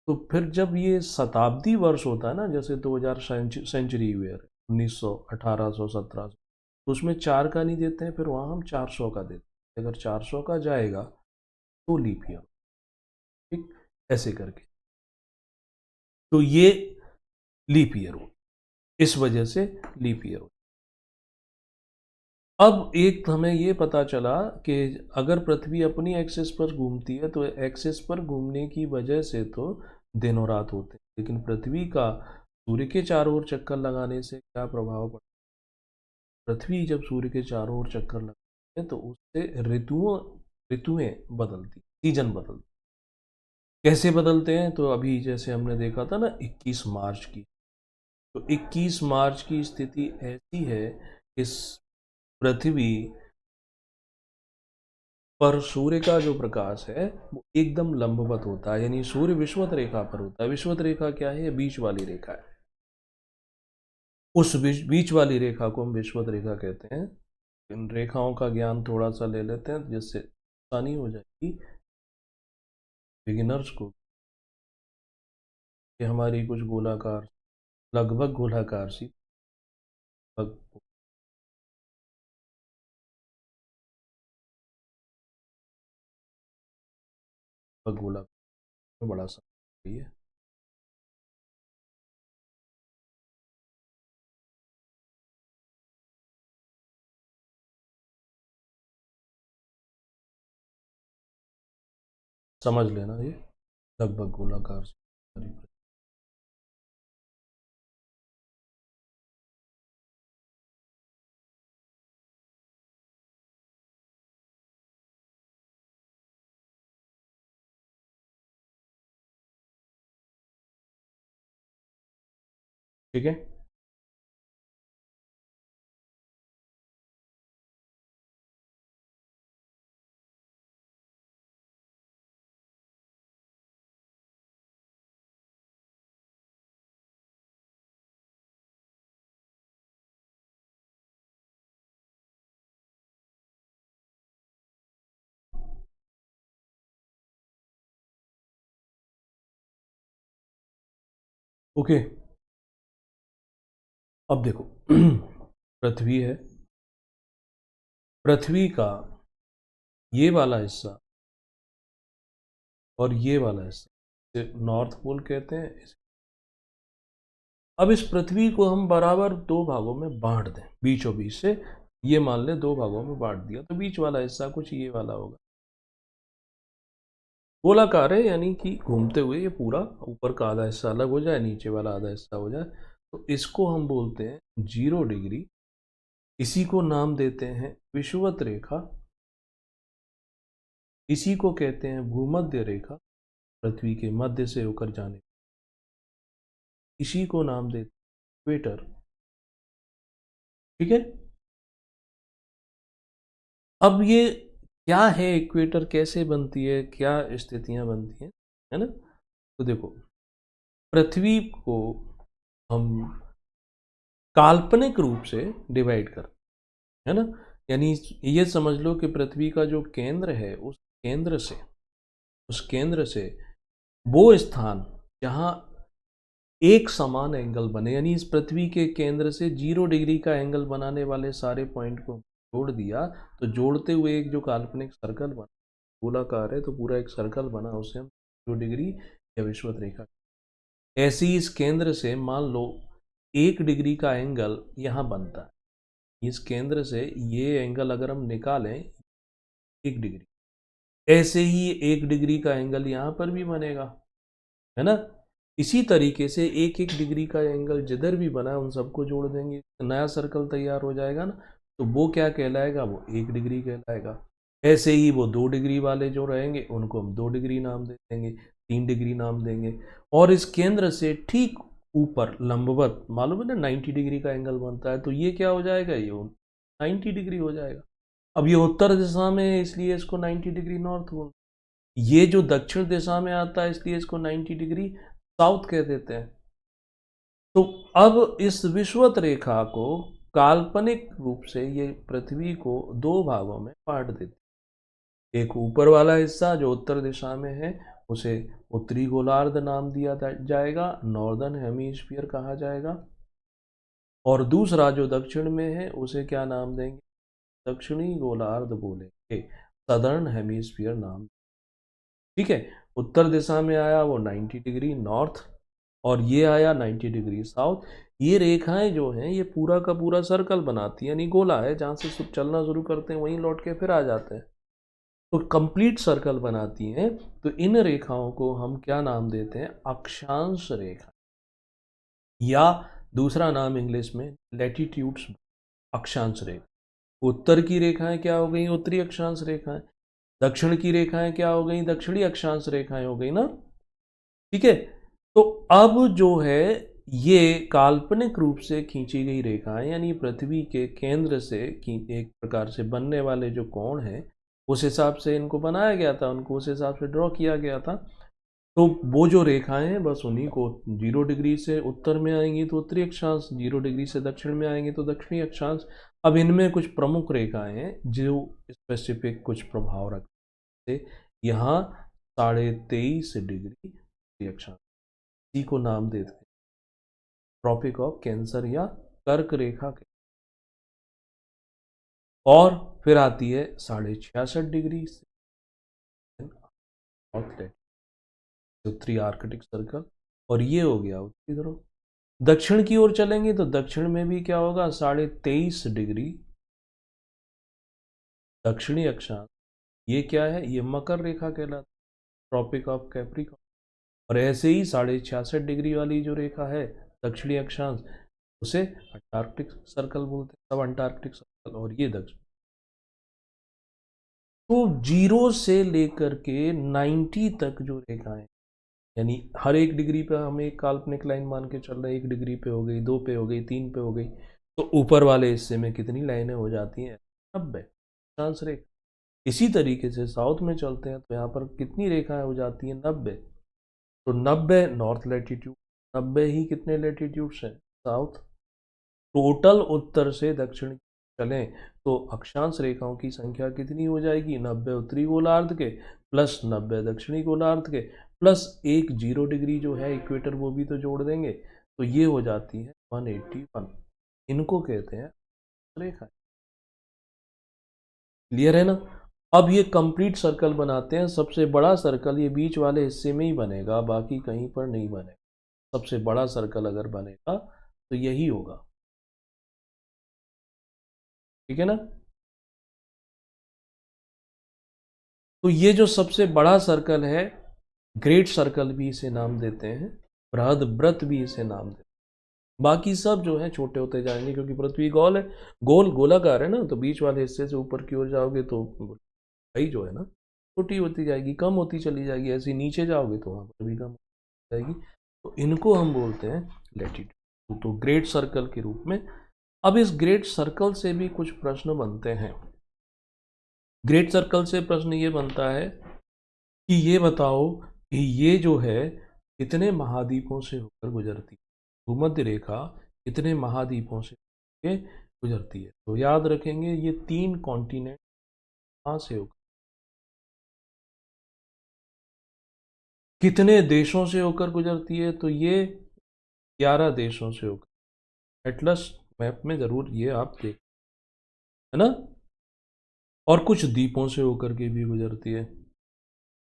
Speaker 1: तो फिर जब ये शताब्दी वर्ष होता है ना, जैसे 2000 सेंचुरी ईयर, 1900, 1800, 1700, तो उसमें 4 का नहीं देते हैं, फिर वहाँ हम 400 का देते हैं, अगर 400 का जाएगा तो लीप ईयर। ठीक, ऐसे करके, तो ये लीप ईयर हो, इस वजह से लीप ईयर हो। अब एक हमें ये पता चला कि अगर पृथ्वी अपनी एक्सिस पर घूमती है तो एक्सिस पर घूमने की वजह से तो दिन और रात होते हैं, लेकिन पृथ्वी का सूर्य के चारों ओर चक्कर लगाने से क्या प्रभाव पड़ता है, पृथ्वी जब सूर्य के चारों ओर चक्कर लगाती है तो उससे ऋतुएं बदलती, सीजन बदलती। कैसे बदलते हैं, तो अभी जैसे हमने देखा था ना 21 मार्च की, तो 21 मार्च की स्थिति ऐसी है कि पृथ्वी पर सूर्य का जो प्रकाश है वो एकदम लंबवत होता है, यानी सूर्य विषुवत रेखा पर होता है। विषुवत रेखा क्या है, ये बीच वाली रेखा है, उस बीच वाली रेखा को हम विषुवत रेखा कहते हैं। इन रेखाओं का ज्ञान थोड़ा सा ले लेते हैं जिससे आसानी हो जाएगी बिगिनर्स को, कि हमारी कुछ गोलाकार, लगभग गोलाकार सी, लगभग गोलाकार बड़ा सा है। समझ लेना, ये लगभग गोलाकार सी। ठीक है, ओके, अब देखो पृथ्वी है, पृथ्वी का ये वाला हिस्सा और ये वाला हिस्सा नॉर्थ पोल कहते हैं। अब इस पृथ्वी को हम बराबर दो भागों में बांट दें, बीचों बीच से ये मान ले दो भागों में बांट दिया, तो बीच वाला हिस्सा कुछ ये वाला होगा, गोलाकार है, यानी कि घूमते हुए ये पूरा ऊपर का आधा हिस्सा अलग हो जाए, नीचे वाला आधा हिस्सा हो जाए, तो इसको हम बोलते हैं 0 डिग्री। इसी को नाम देते हैं विषुवत रेखा, इसी को कहते हैं भूमध्य रेखा, पृथ्वी के मध्य से होकर जाने, इसी को नाम देते हैं इक्वेटर। ठीक है, अब ये क्या है इक्वेटर, कैसे बनती है, क्या स्थितियां बनती हैं, है ना। तो देखो, पृथ्वी को हम काल्पनिक रूप से डिवाइड कर, है ना, यानी ये समझ लो कि पृथ्वी का जो केंद्र है, उस केंद्र से वो स्थान जहां एक समान एंगल बने, यानी इस पृथ्वी के केंद्र से 0 डिग्री का एंगल बनाने वाले सारे पॉइंट को जोड़ दिया, तो जोड़ते हुए एक जो काल्पनिक सर्कल बना, गोलाकार है तो पूरा एक सर्कल बना, उसे हम 0 डिग्री या विषुवत रेखा। ऐसे ही इस केंद्र से मान लो 1 डिग्री का एंगल यहाँ बनता है, इस केंद्र से ये एंगल अगर हम निकालें 1 डिग्री, ऐसे ही 1 डिग्री का एंगल यहाँ पर भी बनेगा, है ना। इसी तरीके से 1 1 डिग्री का एंगल जिधर भी बना है उन सबको जोड़ देंगे, नया सर्कल तैयार हो जाएगा ना, तो वो क्या कहलाएगा, वो 1 डिग्री कहलाएगा। ऐसे ही वो 2 डिग्री वाले जो रहेंगे उनको हम 2 डिग्री नाम दे देंगे, 3 डिग्री नाम देंगे। और इस केंद्र से ठीक ऊपर लंबवत, मालूम है ना 90 डिग्री का एंगल बनता है, तो ये क्या हो जाएगा, ये 90 डिग्री हो जाएगा। अब ये उत्तर दिशा में है इसलिए इसको 90 डिग्री नॉर्थ बोलते हैं, ये जो दक्षिण दिशा में आता है इसलिए इसको 90 डिग्री साउथ कह देते हैं। तो अब इस विषुवत रेखा को काल्पनिक रूप से ये पृथ्वी को दो भागों में बांट देती है। एक ऊपर वाला हिस्सा जो उत्तर दिशा में है उसे उत्तरी गोलार्ध नाम दिया जाएगा, नॉर्दर्न हेमीस्फीयर कहा जाएगा, और दूसरा जो दक्षिण में है उसे क्या नाम देंगे, दक्षिणी गोलार्ध बोलेंगे, सदर्न हेमीस्फीयर नाम। ठीक है, उत्तर दिशा में आया वो 90 डिग्री नॉर्थ, और ये आया 90 डिग्री साउथ। ये रेखाएं जो हैं ये पूरा का पूरा सर्कल बनाती है, यानी गोला है, जहाँ से चलना शुरू करते हैं वहीं लौट के फिर आ जाते हैं, तो कंप्लीट सर्कल बनाती हैं। तो इन रेखाओं को हम क्या नाम देते हैं, अक्षांश रेखा, या दूसरा नाम इंग्लिश में लैटिट्यूड्स, अक्षांश रेखा। उत्तर की रेखाएं क्या हो गई, उत्तरी अक्षांश रेखाएं, दक्षिण की रेखाएं क्या हो गई, दक्षिणी अक्षांश रेखाएं हो गई ना। ठीक है, तो अब जो है ये काल्पनिक रूप से खींची गई रेखाएं, यानी पृथ्वी के केंद्र से एक प्रकार से बनने वाले जो कोण हैं उस हिसाब से इनको बनाया गया था, उनको उस हिसाब से ड्रॉ किया गया था। तो वो जो रेखाएं हैं बस उन्हीं को 0 डिग्री से उत्तर में आएंगी तो उत्तरी अक्षांश, 0 डिग्री से दक्षिण में आएंगे तो दक्षिणी अक्षांश। अब इनमें कुछ प्रमुख रेखाएं हैं जो स्पेसिफिक कुछ प्रभाव रखते हैं। यहाँ 23.5 डिग्री उत्तरी अक्षांश, इसी को नाम देते हैं ट्रॉपिक ऑफ कैंसर या कर्क रेखा के। और फिर आती है 66.5 डिग्री उत्तरी आर्कटिक सर्कल, और ये हो गया उत्तरी ध्रुव। दक्षिण की ओर चलेंगे तो दक्षिण में भी क्या होगा, 23.5 डिग्री दक्षिणी अक्षांश, ये क्या है, ये मकर रेखा कहलाता है, ट्रॉपिक ऑफ कैप्रिकॉर्न। और ऐसे ही 66.5 डिग्री वाली जो रेखा है दक्षिणी अक्षांश, उसे अंटार्कटिक सर्कल बोलते हैं, सब अंटार्कटिक सर्कल, और ये दक्षिण। तो 0 से लेकर के 90 तक जो रेखाएं, यानी हर 1 डिग्री पे हम एक काल्पनिक लाइन मान के चल रहे हैं, 1 डिग्री पे हो गई, 2 पे हो गई, 3 पे हो गई, तो ऊपर वाले हिस्से में कितनी लाइनें हो जाती हैं, 90 अक्षांश रेखा। इसी तरीके से साउथ में चलते हैं तो यहाँ पर कितनी रेखाएं हो जाती हैं, 90। तो 90 नॉर्थ लैटिट्यूड, 90 ही कितने लैटिट्यूड्स हैं, साउथ। टोटल उत्तर से दक्षिण चलें तो अक्षांश रेखाओं की संख्या कितनी हो जाएगी, 90 उत्तरी गोलार्ध के प्लस 90 दक्षिणी गोलार्ध के, प्लस एक 0 डिग्री जो है इक्वेटर वो भी तो जोड़ देंगे, तो ये हो जाती है 181। इनको कहते हैं रेखा। क्लियर है ना? अब ये कंप्लीट सर्कल बनाते हैं। सबसे बड़ा सर्कल ये बीच वाले हिस्से में ही बनेगा, बाकी कहीं पर नहीं बनेगा। सबसे बड़ा सर्कल अगर बनेगा तो यही होगा। ठीक है ना? तो ये जो सबसे बड़ा सर्कल है, ग्रेट सर्कल भी इसे नाम देते हैं, बृहद वृत्त भी इसे नाम देते हैं। बाकी सब जो है छोटे होते जाएंगे, क्योंकि पृथ्वी गोल है, गोलाकार है ना, तो बीच वाले हिस्से से ऊपर की ओर जाओगे तो भाई जो है ना छोटी होती जाएगी, कम होती चली जाएगी। ऐसे नीचे जाओगे तो वहां पर भी कम होती जाएगी। तो इनको हम बोलते हैं लैटिट्यूड, तो ग्रेट सर्कल के रूप में। अब इस ग्रेट सर्कल से भी कुछ प्रश्न बनते हैं। ग्रेट सर्कल से प्रश्न ये बनता है कि ये बताओ कि ये जो है कितने महाद्वीपों से होकर गुजरती है। भूमध्य रेखा कितने महाद्वीपों से होकर गुजरती है? तो याद रखेंगे ये 3 कॉन्टिनेंट कहाँ से होकर, कितने देशों से होकर गुजरती है? तो ये 11 देशों से होकर। एटलस मैप में जरूर ये आप देख, है ना? और कुछ द्वीपों से होकर के भी गुजरती है।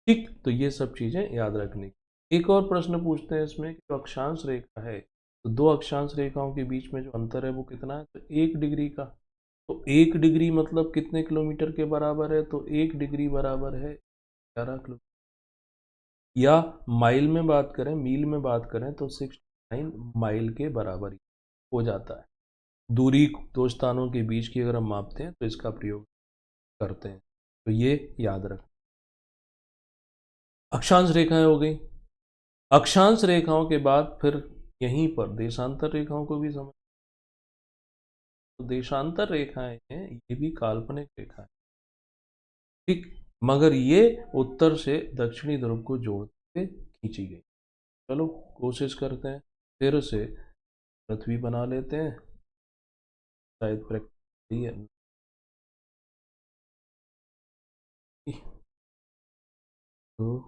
Speaker 1: ठीक, तो ये सब चीजें याद रखनी। एक और प्रश्न पूछते हैं इसमें कि जो अक्षांश रेखा है, तो 2 अक्षांश रेखाओं के बीच में जो अंतर है वो कितना है? तो 1 डिग्री का। तो 1 डिग्री मतलब कितने किलोमीटर के बराबर है? तो 1 डिग्री बराबर है 11 किलोमीटर। या माइल में बात करें, मील में बात करें तो 69 माइल के बराबर ही हो जाता है। दूरी 2 स्थानों के बीच की अगर हम मापते हैं तो इसका प्रयोग करते हैं। तो ये याद रख। अक्षांश रेखाएं हो गई। अक्षांश रेखाओं के बाद फिर यहीं पर देशांतर रेखाओं को भी समझ। तो देशांतर रेखाएं हैं, ये भी काल्पनिक रेखा है। ठीक, मगर ये उत्तर से दक्षिणी ध्रुव को जोड़ते खींची गई। चलो कोशिश करते हैं, फिर से पृथ्वी बना लेते हैं, शायद प्रैक्टिस है। तो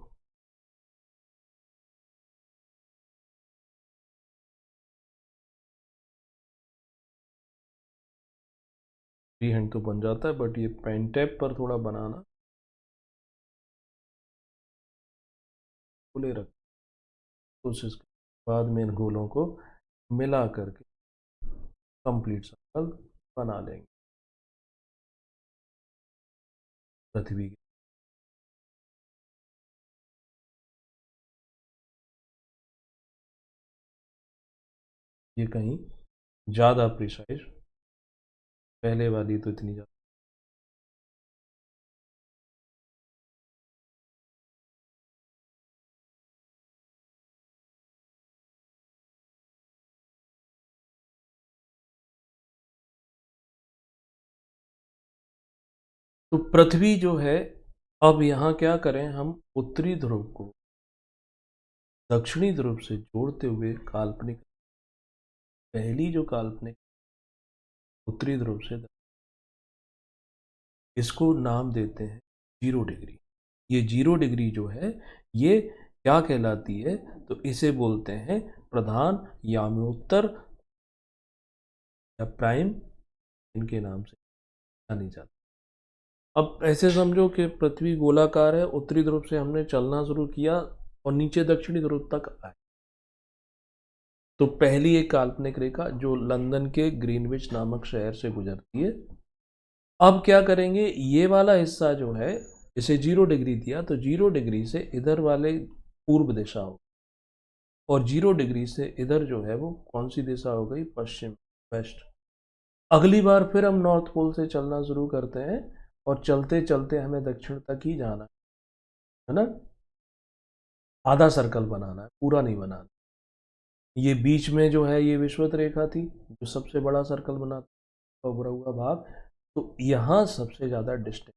Speaker 1: फ्री हैंड तो बन जाता है, बट ये पेन टैप पर थोड़ा बनाना खुले रख कोशिश कर, बाद में इन गोलों को मिला करके कंप्लीट सर्कल बना लेंगे पृथ्वी के। ये कहीं ज़्यादा प्रिसाइज, पहले वाली तो इतनी ज़्यादा। तो पृथ्वी जो है, अब यहाँ क्या करें हम, उत्तरी ध्रुव को दक्षिणी ध्रुव से जोड़ते हुए काल्पनिक, पहली जो काल्पनिक उत्तरी ध्रुव से, इसको नाम देते हैं 0 डिग्री। ये 0 डिग्री जो है ये क्या कहलाती है? तो इसे बोलते हैं प्रधान याम्योत्तर या प्राइम, इनके नाम से जानी जाती। अब ऐसे समझो कि पृथ्वी गोलाकार है, उत्तरी ध्रुव से हमने चलना शुरू किया और नीचे दक्षिणी ध्रुव तक आए। तो पहली एक काल्पनिक रेखा जो लंदन के ग्रीनविच नामक शहर से गुजरती है। अब क्या करेंगे, ये वाला हिस्सा जो है इसे 0 डिग्री दिया, तो 0 डिग्री से इधर वाले पूर्व दिशा हो, और 0 डिग्री से इधर जो है वो कौन सी दिशा हो गई? पश्चिम, वेस्ट। अगली बार फिर हम नॉर्थ पोल से चलना शुरू करते हैं और चलते चलते हमें दक्षिण तक ही जाना है ना। आधा सर्कल बनाना है, पूरा नहीं बनाना। ये बीच में जो है ये विषुवत रेखा थी जो सबसे बड़ा सर्कल बनाता उभरा हुआ भाग। तो यहाँ सबसे ज़्यादा डिस्टेंस,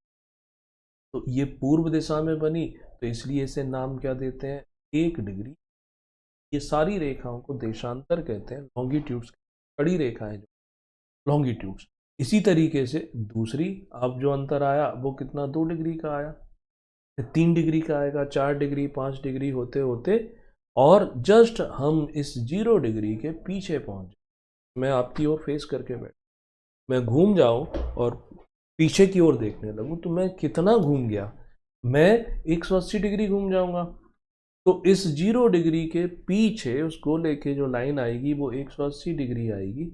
Speaker 1: तो ये पूर्व दिशा में बनी, तो इसलिए इसे नाम क्या देते हैं? 1 डिग्री। ये सारी रेखाओं को देशांतर कहते हैं, लॉन्गिट्यूड्स, कड़ी रेखाएं जो लॉन्गिट्यूड्स। इसी तरीके से दूसरी, अब जो अंतर आया वो कितना? 2 डिग्री का आया, 3 डिग्री का आएगा, 4 डिग्री, 5 डिग्री होते होते और जस्ट हम इस 0 डिग्री के पीछे पहुंच, मैं आपकी ओर फेस करके बैठ, मैं घूम जाऊं और पीछे की ओर देखने लगूं, तो मैं कितना घूम गया, मैं 180 डिग्री घूम जाऊंगा। तो इस 0 डिग्री के पीछे उसको लेके जो लाइन आएगी वो 180 डिग्री आएगी,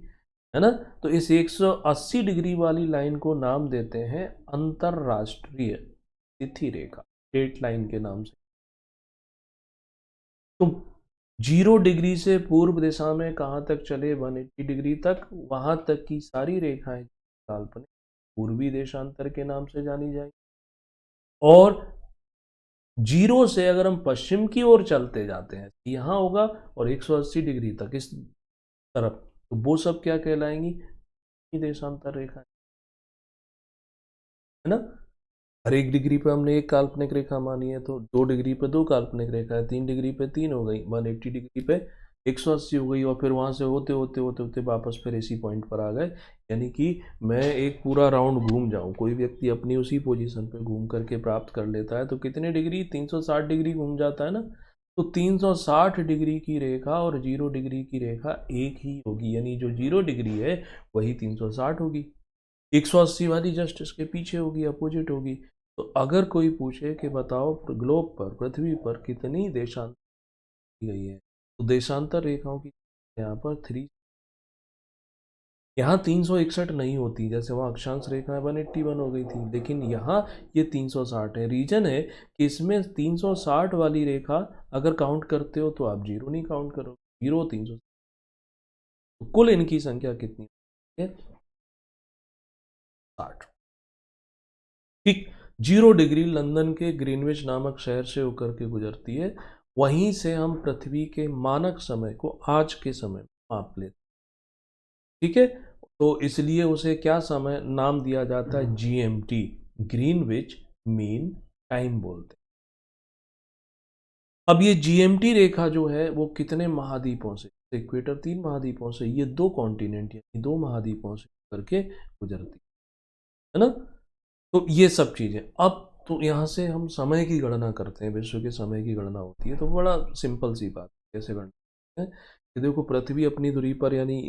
Speaker 1: है ना। तो इस 180 डिग्री वाली लाइन को नाम देते हैं अंतरराष्ट्रीय तिथि रेखा, डेट लाइन के नाम से। तो 0 डिग्री से पूर्व दिशा में कहाँ तक चले, 180 डिग्री तक, वहां तक की सारी रेखाएं काल्पनिक पूर्वी देशांतर के नाम से जानी जाएंगी। और 0 से अगर हम पश्चिम की ओर चलते जाते हैं, यहाँ होगा, और 180 डिग्री तक इस तरफ, तो वो सब क्या कहलाएंगी, देशांतर रेखा, है ना। हर 1 डिग्री पे हमने एक काल्पनिक रेखा मानी है, तो 2 डिग्री पे 2 काल्पनिक रेखा है, 3 डिग्री पे 3 हो गई, 180 डिग्री पे 180 हो गई, और फिर वहां से होते होते होते होते वापस फिर इसी पॉइंट पर आ गए। यानी कि मैं एक पूरा राउंड घूम जाऊं, कोई व्यक्ति अपनी उसी पोजीशन पे घूम करके प्राप्त कर लेता है, तो कितने डिग्री, 360 डिग्री घूम जाता है ना। तो 360 डिग्री की रेखा और 0 डिग्री की रेखा एक ही होगी, यानी जो 0 डिग्री है वही 360 होगी, 180 वाली जस्ट इसके पीछे होगी, अपोजिट होगी। तो अगर कोई पूछे कि बताओ ग्लोब पर, पृथ्वी पर कितनी देशांतर की गई है, तो देशांतर रेखाओं की यहाँ पर 3, यहाँ 361 नहीं होती, जैसे वहाँ अक्षांश रेखा 181 हो गई थी, लेकिन यहाँ ये 360 है। रीजन है कि इसमें 360 वाली रेखा अगर काउंट करते हो तो आप 0 नहीं काउंट करो, 0 300, तो कुल इनकी संख्या कितनी है, 60। ठीक, 0 डिग्री लंदन के ग्रीनविच नामक शहर से होकर के गुजरती है, वहीं से हम पृथ्वी के मानक समय को आज के समय में माप लेते हैं, ठीक है। तो इसलिए उसे क्या समय नाम दिया जाता है, जीएमटी, ग्रीनविच मीन टाइम बोलते हैं। अब ये जीएमटी रेखा जो है वो कितने महाद्वीपों से, इक्वेटर 3 महाद्वीपों से, ये 2 कॉन्टिनेंट यानी 2 महाद्वीपों से करके गुजरती है ना। तो ये सब चीजें, अब तो यहाँ से हम समय की गणना करते हैं, विश्व के समय की गणना होती है, तो बड़ा सिंपल सी बात कैसे गणना है कि देखो, पृथ्वी अपनी धुरी पर यानी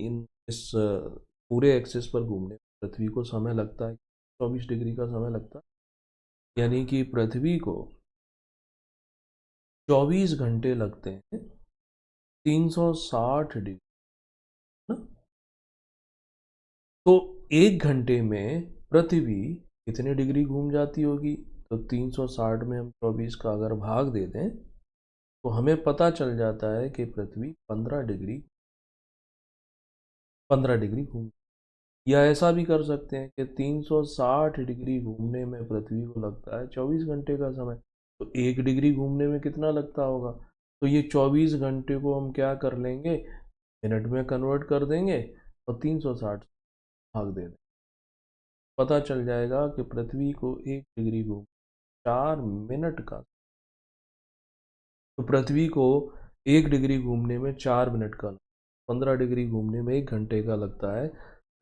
Speaker 1: इस पूरे एक्सिस पर घूमने पृथ्वी को समय लगता है 24 डिग्री का समय लगता है, यानी कि पृथ्वी को 24 घंटे लगते हैं 360 डिग्री ना। तो 1 घंटे में पृथ्वी कितने डिग्री घूम जाती होगी, तो 360 में हम 24 का अगर भाग दे दें तो हमें पता चल जाता है कि पृथ्वी 15 डिग्री घूम, या ऐसा भी कर सकते हैं कि 360 डिग्री घूमने में पृथ्वी को लगता है 24 घंटे का समय, तो 1 डिग्री घूमने में कितना लगता होगा, तो ये 24 घंटे को हम क्या कर लेंगे, मिनट में कन्वर्ट कर देंगे और 360 भाग दे देंगे, पता चल जाएगा कि पृथ्वी को 1 डिग्री घूम 4 मिनट का, तो पृथ्वी को 1 डिग्री घूमने में 4 मिनट का, 15 डिग्री घूमने में 1 घंटे का लगता है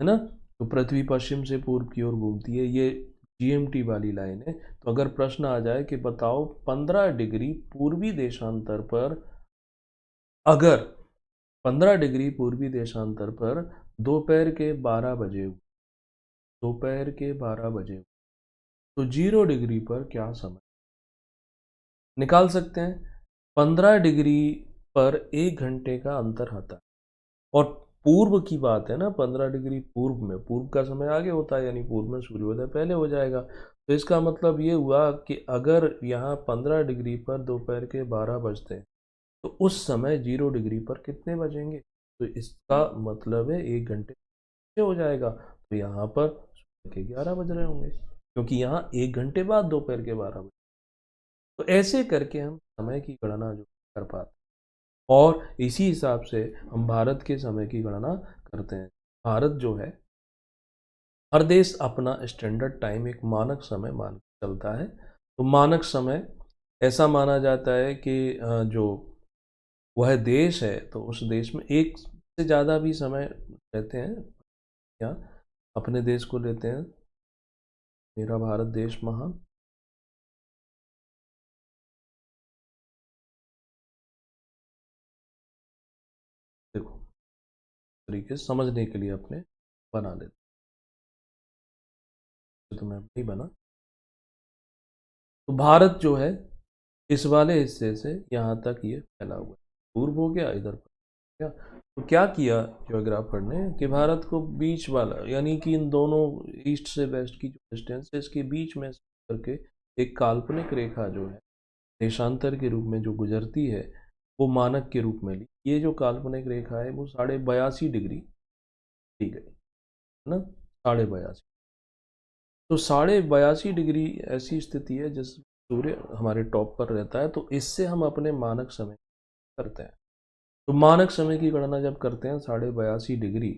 Speaker 1: ना। तो पृथ्वी पश्चिम से पूर्व की ओर घूमती है, ये जीएमटी वाली लाइन है। तो अगर प्रश्न आ जाए कि बताओ 15 डिग्री पूर्वी देशांतर पर, अगर 15 डिग्री पूर्वी देशांतर पर दोपहर के 12 बजे, दोपहर के 12 बजे, तो 0 डिग्री पर क्या समय निकाल सकते हैं। 15 डिग्री पर 1 घंटे का अंतर आता है, और पूर्व की बात है ना, 15 डिग्री पूर्व में, पूर्व का समय आगे होता है, यानी पूर्व में सूर्योदय पहले हो जाएगा। तो इसका मतलब ये हुआ कि अगर यहाँ 15 डिग्री पर दोपहर के 12 बजते हैं, तो उस समय 0 डिग्री पर कितने बजेंगे, तो इसका मतलब है 1 घंटे पीछे हो जाएगा, तो यहाँ पर सुबह के 11 बज रहे होंगे, क्योंकि यहाँ 1 घंटे बाद दोपहर के 12 बजे। तो ऐसे करके हम समय की गणना जो कर पाते हैं, और इसी हिसाब से हम भारत के समय की गणना करते हैं। भारत जो है, हर देश अपना स्टैंडर्ड टाइम, एक मानक समय मान के चलता है। तो मानक समय ऐसा माना जाता है कि जो वह देश है, तो उस देश में एक से ज़्यादा भी समय रहते हैं, या अपने देश को लेते हैं, मेरा भारत देश महान, तरीके से समझने के लिए अपने बना लेते। तो मैं नहीं बना। तो भारत जो है इस वाले हिस्से से यहाँ तक ये फैला हुआ है, पूर्व हो गया इधर पर क्या। तो क्या किया जियोग्राफर ने कि भारत को बीच वाला यानी कि इन दोनों ईस्ट से वेस्ट की जो डिस्टेंस है इसके बीच में करके एक काल्पनिक रेखा जो है देशांतर के रूप में जो गुजरती है वो मानक के रूप में ली। ये जो काल्पनिक रेखा है वो 82.5 डिग्री दी गई है ना, 82.5। तो 82.5 डिग्री ऐसी स्थिति है जिस सूर्य हमारे टॉप पर रहता है, तो इससे हम अपने मानक समय करते हैं। तो मानक समय की गणना जब करते हैं 82.5 डिग्री,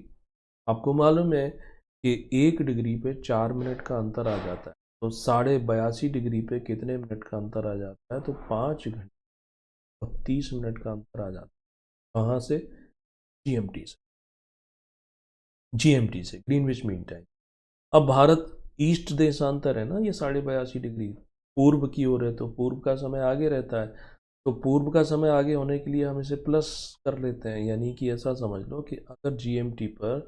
Speaker 1: आपको मालूम है कि 1 डिग्री पे 4 मिनट का अंतर आ जाता है। तो 82.5 डिग्री पे कितने मिनट का अंतर आ जाता है, तो 5 घंटे और 30 मिनट का अंतर आ जाता है। कहाँ से? जीएमटी से, जीएमटी से ग्रीनविच मीन टाइम। अब भारत ईस्ट देशांतर है ना, ये 82.5 डिग्री पूर्व की ओर है, तो पूर्व का समय आगे रहता है। तो पूर्व का समय आगे होने के लिए हम इसे प्लस कर लेते हैं, यानी कि ऐसा समझ लो कि अगर जीएमटी पर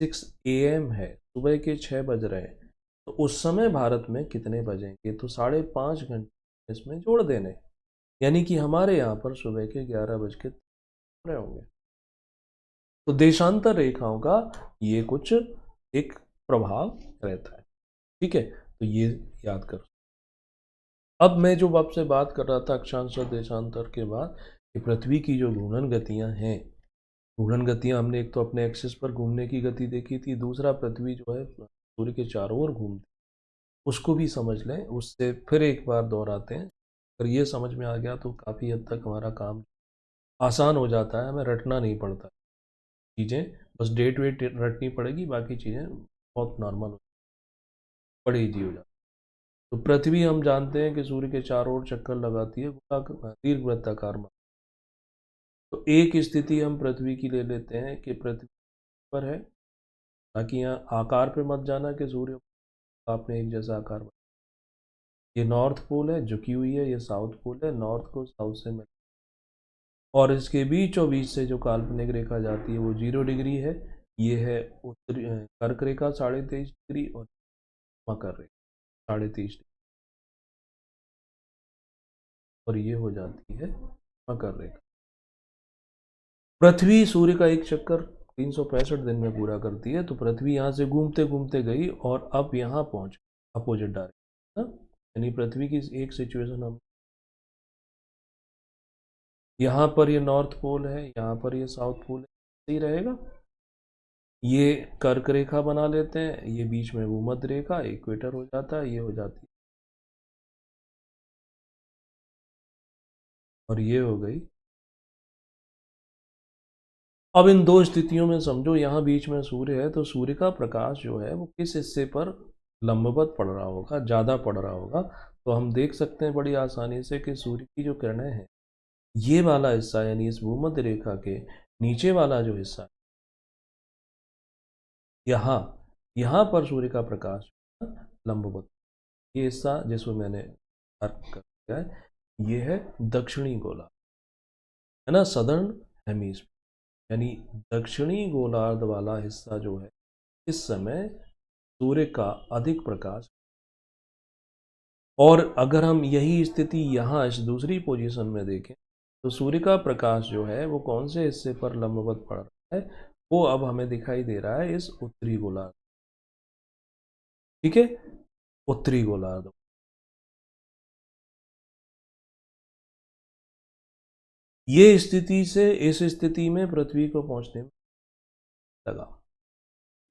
Speaker 1: 6 AM है, सुबह के 6 बज रहे हैं, तो उस समय भारत में कितने बजेंगे, तो 5.5 घंटे इसमें जोड़ देने, यानी कि हमारे यहाँ पर सुबह के 11 बज के रहे होंगे। तो देशांतर रेखाओं का ये कुछ एक प्रभाव रहता है। ठीक है, तो ये याद करो। अब मैं जो आपसे बात कर रहा था अक्षांश और देशांतर के बाद, कि पृथ्वी की जो घूर्णन गतियां हैं, घूर्णन गतियां हमने एक तो अपने एक्सिस पर घूमने की गति देखी थी, दूसरा पृथ्वी जो है सूर्य के चारों ओर घूमती, उसको भी समझ लें। उससे फिर एक बार दोहराते हैं, अगर ये समझ में आ गया तो काफ़ी हद तक हमारा काम आसान हो जाता है, हमें रटना नहीं पड़ता चीज़ें, बस डेट वेट रटनी पड़ेगी, बाकी चीज़ें बहुत नॉर्मल हो, बड़े ईजी हो जाती। तो पृथ्वी हम जानते हैं कि सूर्य के चारों ओर चक्कर लगाती है दीर्घवृत्ताकार में। तो एक स्थिति हम पृथ्वी की ले लेते हैं कि पृथ्वी पर है, ताकि यहाँ आकार पे मत जाना कि सूर्य आपने एक जैसा आकार बना। ये नॉर्थ पोल है, झुकी हुई है, ये साउथ पोल है, नॉर्थ को साउथ से मिल, और इसके बीचों बीच से जो काल्पनिक रेखा जाती है वो 0 डिग्री है। ये है उत्तरी कर्क रेखा 23.5 डिग्री, और मकर रेखा 23.5 डिग्री, और ये हो जाती है मकर रेखा। पृथ्वी सूर्य का एक चक्कर 365 दिन में पूरा करती है, तो पृथ्वी यहाँ से घूमते घूमते गई और अब यहाँ पहुँच अपोजिट डायरेक्शन, यानी पृथ्वी की एक सिचुएशन हम, यहाँ पर ये नॉर्थ पोल है, यहाँ पर ये साउथ पोल है, सही रहेगा। ये कर्क रेखा बना लेते हैं, ये बीच में भूमध्य रेखा इक्वेटर हो जाता है, ये हो जाती है, और ये हो गई। अब इन दो स्थितियों में समझो, यहाँ बीच में सूर्य है, तो सूर्य का प्रकाश जो है वो किस हिस्से पर लंबवत पड़ रहा होगा, ज़्यादा पड़ रहा होगा। तो हम देख सकते हैं बड़ी आसानी से कि सूर्य की जो किरणें हैं, ये वाला हिस्सा यानी इस भूमध्य रेखा के नीचे वाला जो हिस्सा है, यहाँ यहाँ पर सूर्य का प्रकाश लंबवत, ये हिस्सा जिसमें मैंने मार्क कर दिया है, ये है दक्षिणी गोला, है ना, सदर्न हेमिस्फीयर, यानी दक्षिणी गोलार्ध वाला हिस्सा जो है इस समय सूर्य का अधिक प्रकाश। और अगर हम यही स्थिति यहाँ इस दूसरी पोजीशन में देखें, तो सूर्य का प्रकाश जो है वो कौन से हिस्से पर लंबवत पड़ रहा है, वो अब हमें दिखाई दे रहा है इस उत्तरी गोलार्ध। ठीक है, उत्तरी गोलार्ध। ये स्थिति से इस स्थिति में पृथ्वी को पहुंचने में लगा।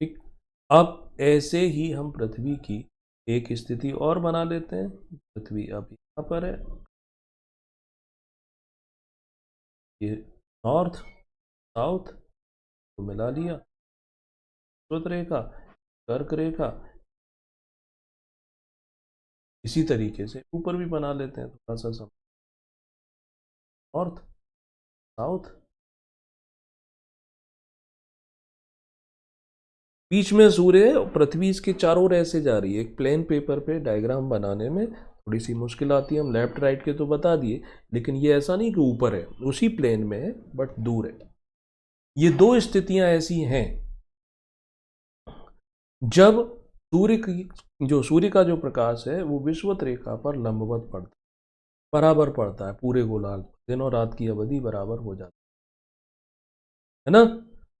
Speaker 1: ठीक, अब ऐसे ही हम पृथ्वी की एक स्थिति और बना लेते हैं। पृथ्वी अब यहाँ पर है, ये नॉर्थ साउथ को मिला लिया, श्वेत रेखा कर्क रेखा, इसी तरीके से ऊपर भी बना लेते हैं थोड़ा सा समय, नॉर्थ साउथ, बीच में सूर्य है, पृथ्वी इसके चारों ओर ऐसे जा रही है। एक प्लेन पेपर पे डायग्राम बनाने में थोड़ी सी मुश्किल आती है, हम लेफ्ट राइट के तो बता दिए, लेकिन ये ऐसा नहीं कि ऊपर है, उसी प्लेन में है बट दूर है। ये दो स्थितियां ऐसी हैं जब सूर्य का जो प्रकाश है वो विषुवत रेखा पर लंबवत पड़ता है, बराबर पड़ता है पूरे गोलार्ध, दिन और रात की अवधि बराबर हो जाती है ना।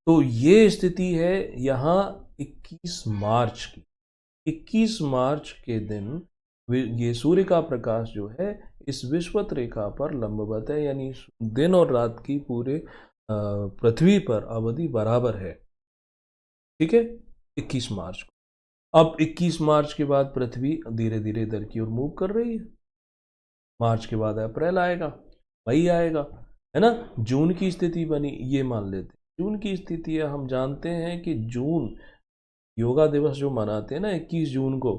Speaker 1: तो ये स्थिति है यहाँ 21 मार्च की। 21 मार्च के दिन ये सूर्य का प्रकाश जो है इस विषुवत रेखा पर लंबवत है, यानी दिन और रात की पूरे पृथ्वी पर अवधि बराबर है। ठीक है, 21 मार्च को। अब 21 मार्च के बाद पृथ्वी धीरे धीरे इधर की ओर मूव कर रही है। मार्च के बाद अप्रैल आएगा, मई आएगा, है ना। जून की स्थिति बनी, ये मान लेते हैं जून की स्थिति है। हम जानते हैं कि जून योगा दिवस जो मनाते हैं ना 21 जून को,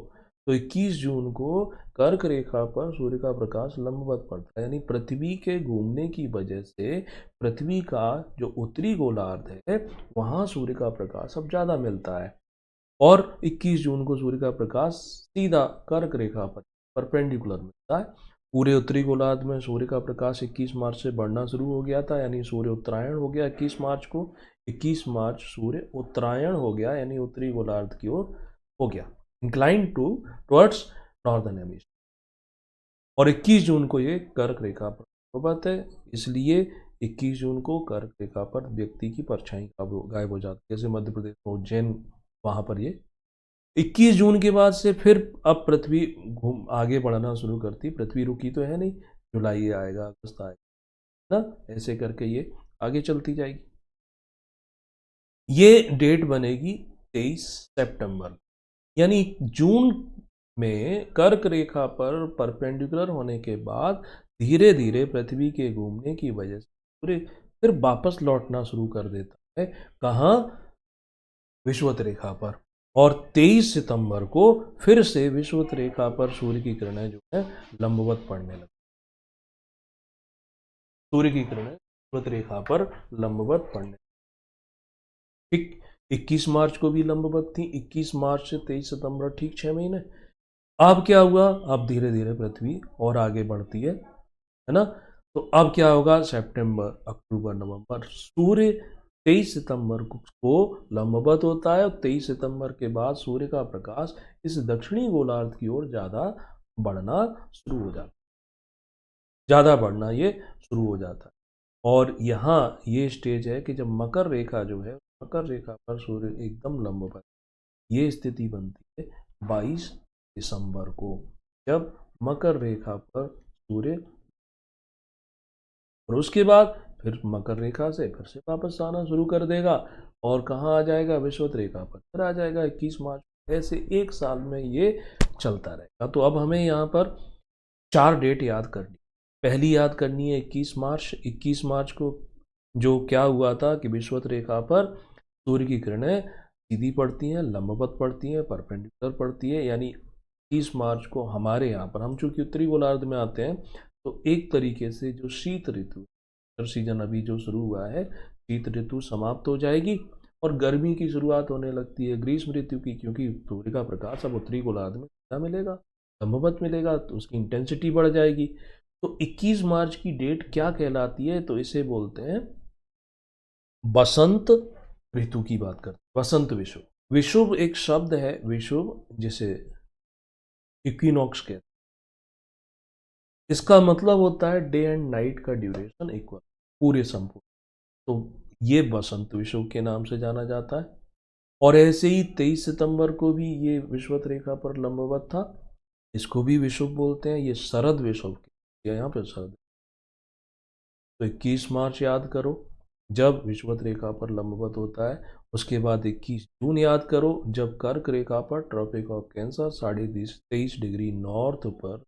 Speaker 1: तो 21 जून को कर्क रेखा पर सूर्य का प्रकाश लंबवत पड़ता है, यानी पृथ्वी के घूमने की वजह से पृथ्वी का जो उत्तरी गोलार्ध है वहाँ सूर्य का प्रकाश अब ज़्यादा मिलता है। और 21 जून को सूर्य का प्रकाश सीधा कर्क रेखा पर परपेंडिकुलर मिलता है। पूरे उत्तरी गोलार्ध में सूर्य का प्रकाश 21 मार्च से बढ़ना शुरू हो गया था, यानी सूर्य उत्तरायण हो गया 21 मार्च को। 21 मार्च सूर्य उत्तरायण हो गया, यानी उत्तरी गोलार्ध की ओर हो गया, इंक्लाइन टुवर्ड्स नॉर्दर्न हेमिस्फीयर। और 21 जून को ये कर्क रेखा पर बात है, इसलिए 21 जून को कर्क रेखा पर व्यक्ति की परछाई गायब हो जाती है। जैसे मध्य प्रदेश में उज्जैन, वहां पर ये 21 जून के बाद से फिर अब पृथ्वी घूम आगे बढ़ना शुरू करती। पृथ्वी रुकी तो है नहीं, जुलाई आएगा, अगस्त आएगा ना, ऐसे करके ये आगे चलती जाएगी। ये डेट बनेगी 23 सितंबर, यानी जून में कर्क रेखा पर परपेंडिकुलर होने के बाद धीरे धीरे पृथ्वी के घूमने की वजह से सूर्य फिर वापस लौटना शुरू कर देता है। कहाँ? विषुवत रेखा पर। और 23 सितंबर को फिर से विषुवत रेखा पर सूर्य की किरणें जो है लंबवत पड़ने लगती। सूर्य की किरणें विषुवत रेखा पर लंबवत पड़ने, ठीक 21 मार्च को भी लंबवत थी, 21 मार्च से 23 सितंबर, ठीक 6 महीने। अब क्या हुआ? अब धीरे धीरे पृथ्वी और आगे बढ़ती है ना। तो अब क्या होगा? सितंबर, अक्टूबर, नवंबर, सूर्य 23 सितंबर को लंबवत होता है, और 23 सितंबर के बाद सूर्य का प्रकाश इस दक्षिणी गोलार्ध की ओर ज़्यादा बढ़ना शुरू हो जाता है, ज़्यादा बढ़ना ये शुरू हो जाता है। और यहाँ ये स्टेज है कि जब मकर रेखा जो है, मकर रेखा पर सूर्य एकदम लंबवत, ये स्थिति बनती है 22 दिसंबर को, जब मकर रेखा पर सूर्य, और उसके बाद फिर मकर रेखा से फिर से वापस आना शुरू कर देगा, और कहाँ आ जाएगा? विषुवत रेखा पर फिर आ जाएगा 21 मार्च। ऐसे एक साल में ये चलता रहेगा। तो अब हमें यहाँ पर 4 डेट याद करनी। पहली याद करनी है 21 मार्च। 21 मार्च को जो क्या हुआ था कि विषुवत रेखा पर सूर्य की किरणें सीधी पड़ती हैं, लंबवत पड़ती हैं, परपेंडिकुलर पड़ती है, यानी 21 मार्च को हमारे यहाँ पर, हम चूंकि उत्तरी गोलार्ध में आते हैं, तो एक तरीके से जो शीत ऋतु सीजन अभी जो शुरू हुआ है, शीत ऋतु समाप्त हो जाएगी और गर्मी की शुरुआत होने लगती है, ग्रीष्म ऋतु की, क्योंकि सूर्य का प्रकाश अब उत्तरी गोलार्ध में क्या मिलेगा? लंबवत मिलेगा, तो उसकी इंटेंसिटी बढ़ जाएगी। तो 21 मार्च की डेट क्या कहलाती है? तो इसे बोलते हैं बसंत ऋतु की बात करते हैं, बसंत विषुव। विषुव एक शब्द है, विषुव जिसे इक्विनॉक्स कहते हैं, इसका मतलब होता है डे एंड नाइट का ड्यूरेशन इक्वल, पूरे संपूर्ण। तो ये बसंत विषुव के नाम से जाना जाता है। और ऐसे ही 23 सितंबर को भी ये विषुवत रेखा पर लंबवत था, इसको भी विषुव बोलते हैं। ये शरद विषुव, यहाँ पे शरद। तो 21 मार्च याद करो जब विषुवत रेखा पर लंबवत होता है। उसके बाद 21 जून याद करो जब कर्क रेखा पर Tropic of Cancer 23.5 degree north पर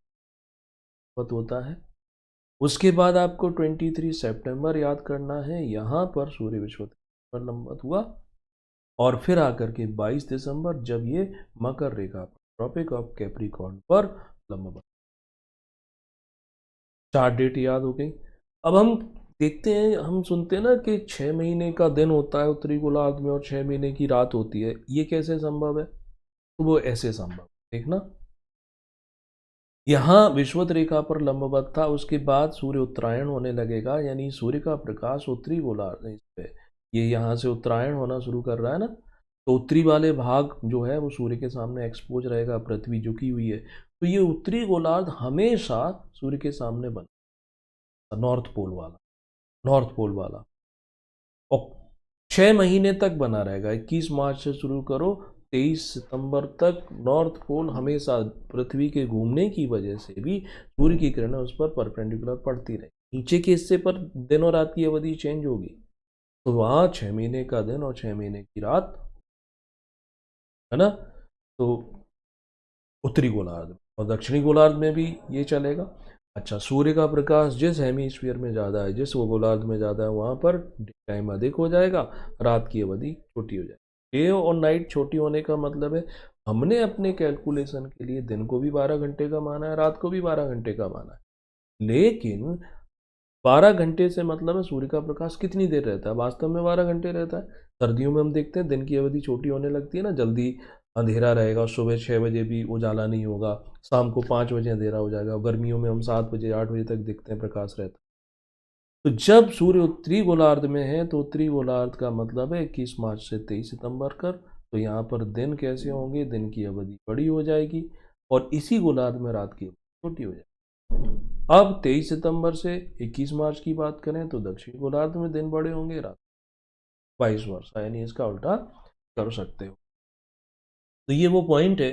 Speaker 1: होता है। उसके बाद आपको 23 सितंबर याद करना है, यहाँ पर सूर्य विषुवत पर लंबवत हुआ। और फिर आकर के 22 दिसंबर जब ये मकर रेखा पर ट्रॉपिक ऑफ कैप्रिकॉर्न पर लंबवत। 4 डेट याद हो गई। अब हम देखते हैं, हम सुनते हैं ना कि 6 महीने का दिन होता है उत्तरी गोलार्ध में और 6 महीने की रात होती है। ये कैसे संभव है? तो वो ऐसे संभव, देखना, यहाँ विषुवत रेखा पर लंबवत था, उसके बाद सूर्य उत्तरायण होने लगेगा, यानी सूर्य का प्रकाश उत्तरी गोलार्ध इस पे ये यहाँ से उत्तरायण होना शुरू कर रहा है ना, तो उत्तरी वाले भाग जो है वो सूर्य के सामने एक्सपोज रहेगा, पृथ्वी झुकी हुई है, तो ये उत्तरी गोलार्ध हमेशा सूर्य के सामने बना, नॉर्थ पोल वाला, और 6 महीने तक बना रहेगा। 21 मार्च से शुरू करो, 23 सितंबर तक नॉर्थ पोल हमेशा पृथ्वी के घूमने की वजह से भी सूर्य की किरणें उस पर परपेंडिकुलर पड़ती रही। नीचे के हिस्से पर दिन और रात की अवधि चेंज होगी, तो वहाँ 6 महीने का दिन और 6 महीने की रात है ना। तो उत्तरी गोलार्ध और दक्षिणी गोलार्ध में भी ये चलेगा। अच्छा, सूर्य का प्रकाश जिस हेमीस्फीयर में ज़्यादा है, जिस वो गोलार्ध में ज़्यादा है, वहाँ पर डे टाइम अधिक हो जाएगा, रात की अवधि छोटी हो जाएगी। डे और नाइट छोटी होने का मतलब है हमने अपने कैलकुलेशन के लिए दिन को भी 12 घंटे का माना है, रात को भी 12 घंटे का माना है, लेकिन 12 घंटे से मतलब है सूर्य का प्रकाश कितनी देर रहता है, वास्तव में 12 घंटे रहता है। सर्दियों में हम देखते हैं दिन की अवधि छोटी होने लगती है ना, जल्दी अंधेरा रहेगा, सुबह 6 बजे भी उजाला नहीं होगा, शाम को 5 बजे अंधेरा हो जाएगा, गर्मियों में हम 7 बजे 8 बजे तक देखते हैं प्रकाश रहता है। तो जब सूर्य उत्तरी गोलार्ध में है तो उत्तरी गोलार्ध का मतलब है 21 मार्च से 23 सितंबर कर, तो यहाँ पर दिन कैसे होंगे, दिन की अवधि बड़ी हो जाएगी और इसी गोलार्ध में रात की अवधि छोटी हो जाएगी। अब 23 सितंबर से 21 मार्च की बात करें तो दक्षिण गोलार्ध में दिन बड़े होंगे, रात 22 वर्षा, यानी इसका उल्टा कर सकते हो। तो ये वो पॉइंट है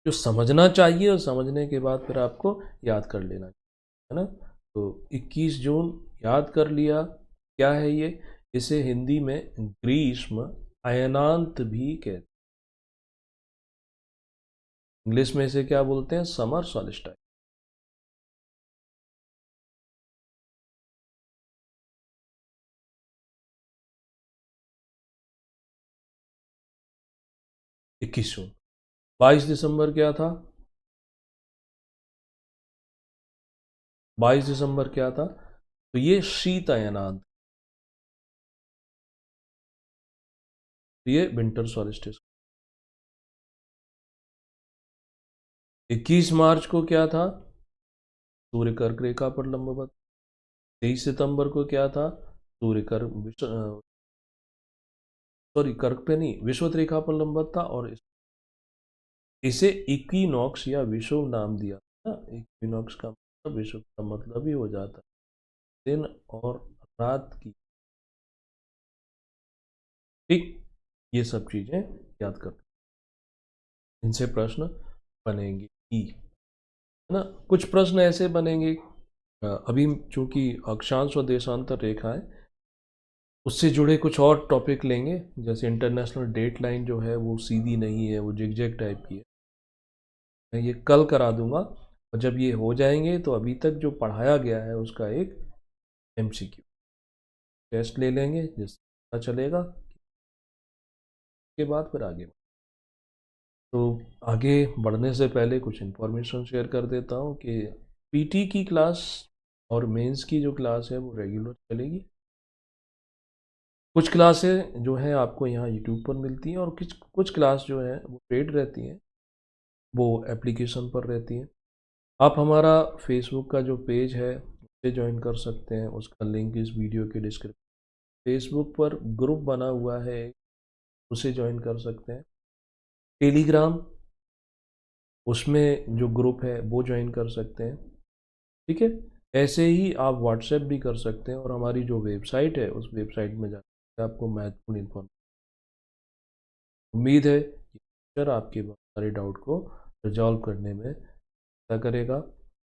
Speaker 1: जो समझना चाहिए और समझने के बाद फिर आपको याद कर लेना है ना। तो 21 जून याद कर लिया, क्या है ये, इसे हिंदी में ग्रीष्म अयनांत भी कहते हैं, इंग्लिश में इसे क्या बोलते हैं, समर सॉलिस्टाइस। 21 जून। 22 दिसंबर क्या था, 22 दिसंबर क्या था, तो ये शीत अयनांत, तो ये विंटर सॉलिस्टिस। 21 मार्च को क्या था, सूर्य कर्क रेखा पर लंबवत। 23 सितंबर को क्या था, सूर्य कर्क, सॉरी कर्क पे नहीं, विषुवत रेखा पर लंबवत था, और इसे इक्विनॉक्स या विषुव नाम दिया ना। इक्विनॉक्स का मतलब, विषुव का मतलब ही हो जाता है दिन और रात की, ठीक, ये सब चीजें याद कर, इनसे प्रश्न बनेंगे ही, है ना। कुछ प्रश्न ऐसे बनेंगे, अभी चूंकि अक्षांश और देशांतर रेखा है, उससे जुड़े कुछ और टॉपिक लेंगे, जैसे इंटरनेशनल डेट लाइन जो है वो सीधी नहीं है, वो जिगजैग टाइप की है, मैं ये कल करा दूंगा। और जब ये हो जाएंगे तो अभी तक जो पढ़ाया गया है उसका एक एमसीक्यू टेस्ट ले लेंगे, जिससे पता चलेगा, के बाद फिर आगे। तो आगे बढ़ने से पहले कुछ इन्फॉर्मेशन शेयर कर देता हूँ कि पीटी की क्लास और मेंस की जो क्लास है वो रेगुलर चलेगी। कुछ क्लासें जो हैं आपको यहाँ यूट्यूब पर मिलती हैं, और कुछ कुछ क्लास जो है वो पेड रहती हैं, वो एप्लीकेशन पर रहती हैं। आप हमारा फेसबुक का जो पेज है उसे ज्वाइन कर सकते हैं, उसका लिंक इस वीडियो के डिस्क्रिप्शन, फेसबुक पर ग्रुप बना हुआ है उसे ज्वाइन कर सकते हैं। टेलीग्राम, उसमें जो ग्रुप है वो ज्वाइन कर सकते हैं, ठीक है। ऐसे ही आप व्हाट्सएप भी कर सकते हैं, और हमारी जो वेबसाइट है उस वेबसाइट में जाकर आपको महत्वपूर्ण इन्फॉर्मेशन, उम्मीद है कि टीचर आपके बहुत सारे डाउट को रिजॉल्व करने में मदद करेगा।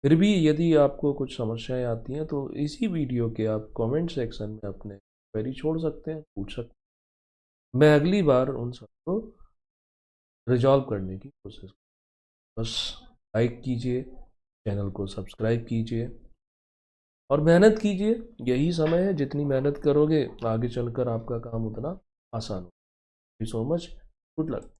Speaker 1: फिर भी यदि आपको कुछ समस्याएं आती हैं तो इसी वीडियो के आप कमेंट सेक्शन में अपने क्वेरी छोड़ सकते हैं, पूछ सकते हैं, मैं अगली बार उन सबको रिजॉल्व करने की कोशिश। बस लाइक कीजिए, चैनल को सब्सक्राइब कीजिए और मेहनत कीजिए। यही समय है, जितनी मेहनत करोगे आगे चलकर आपका काम उतना आसान हो। Thank you so much, good luck.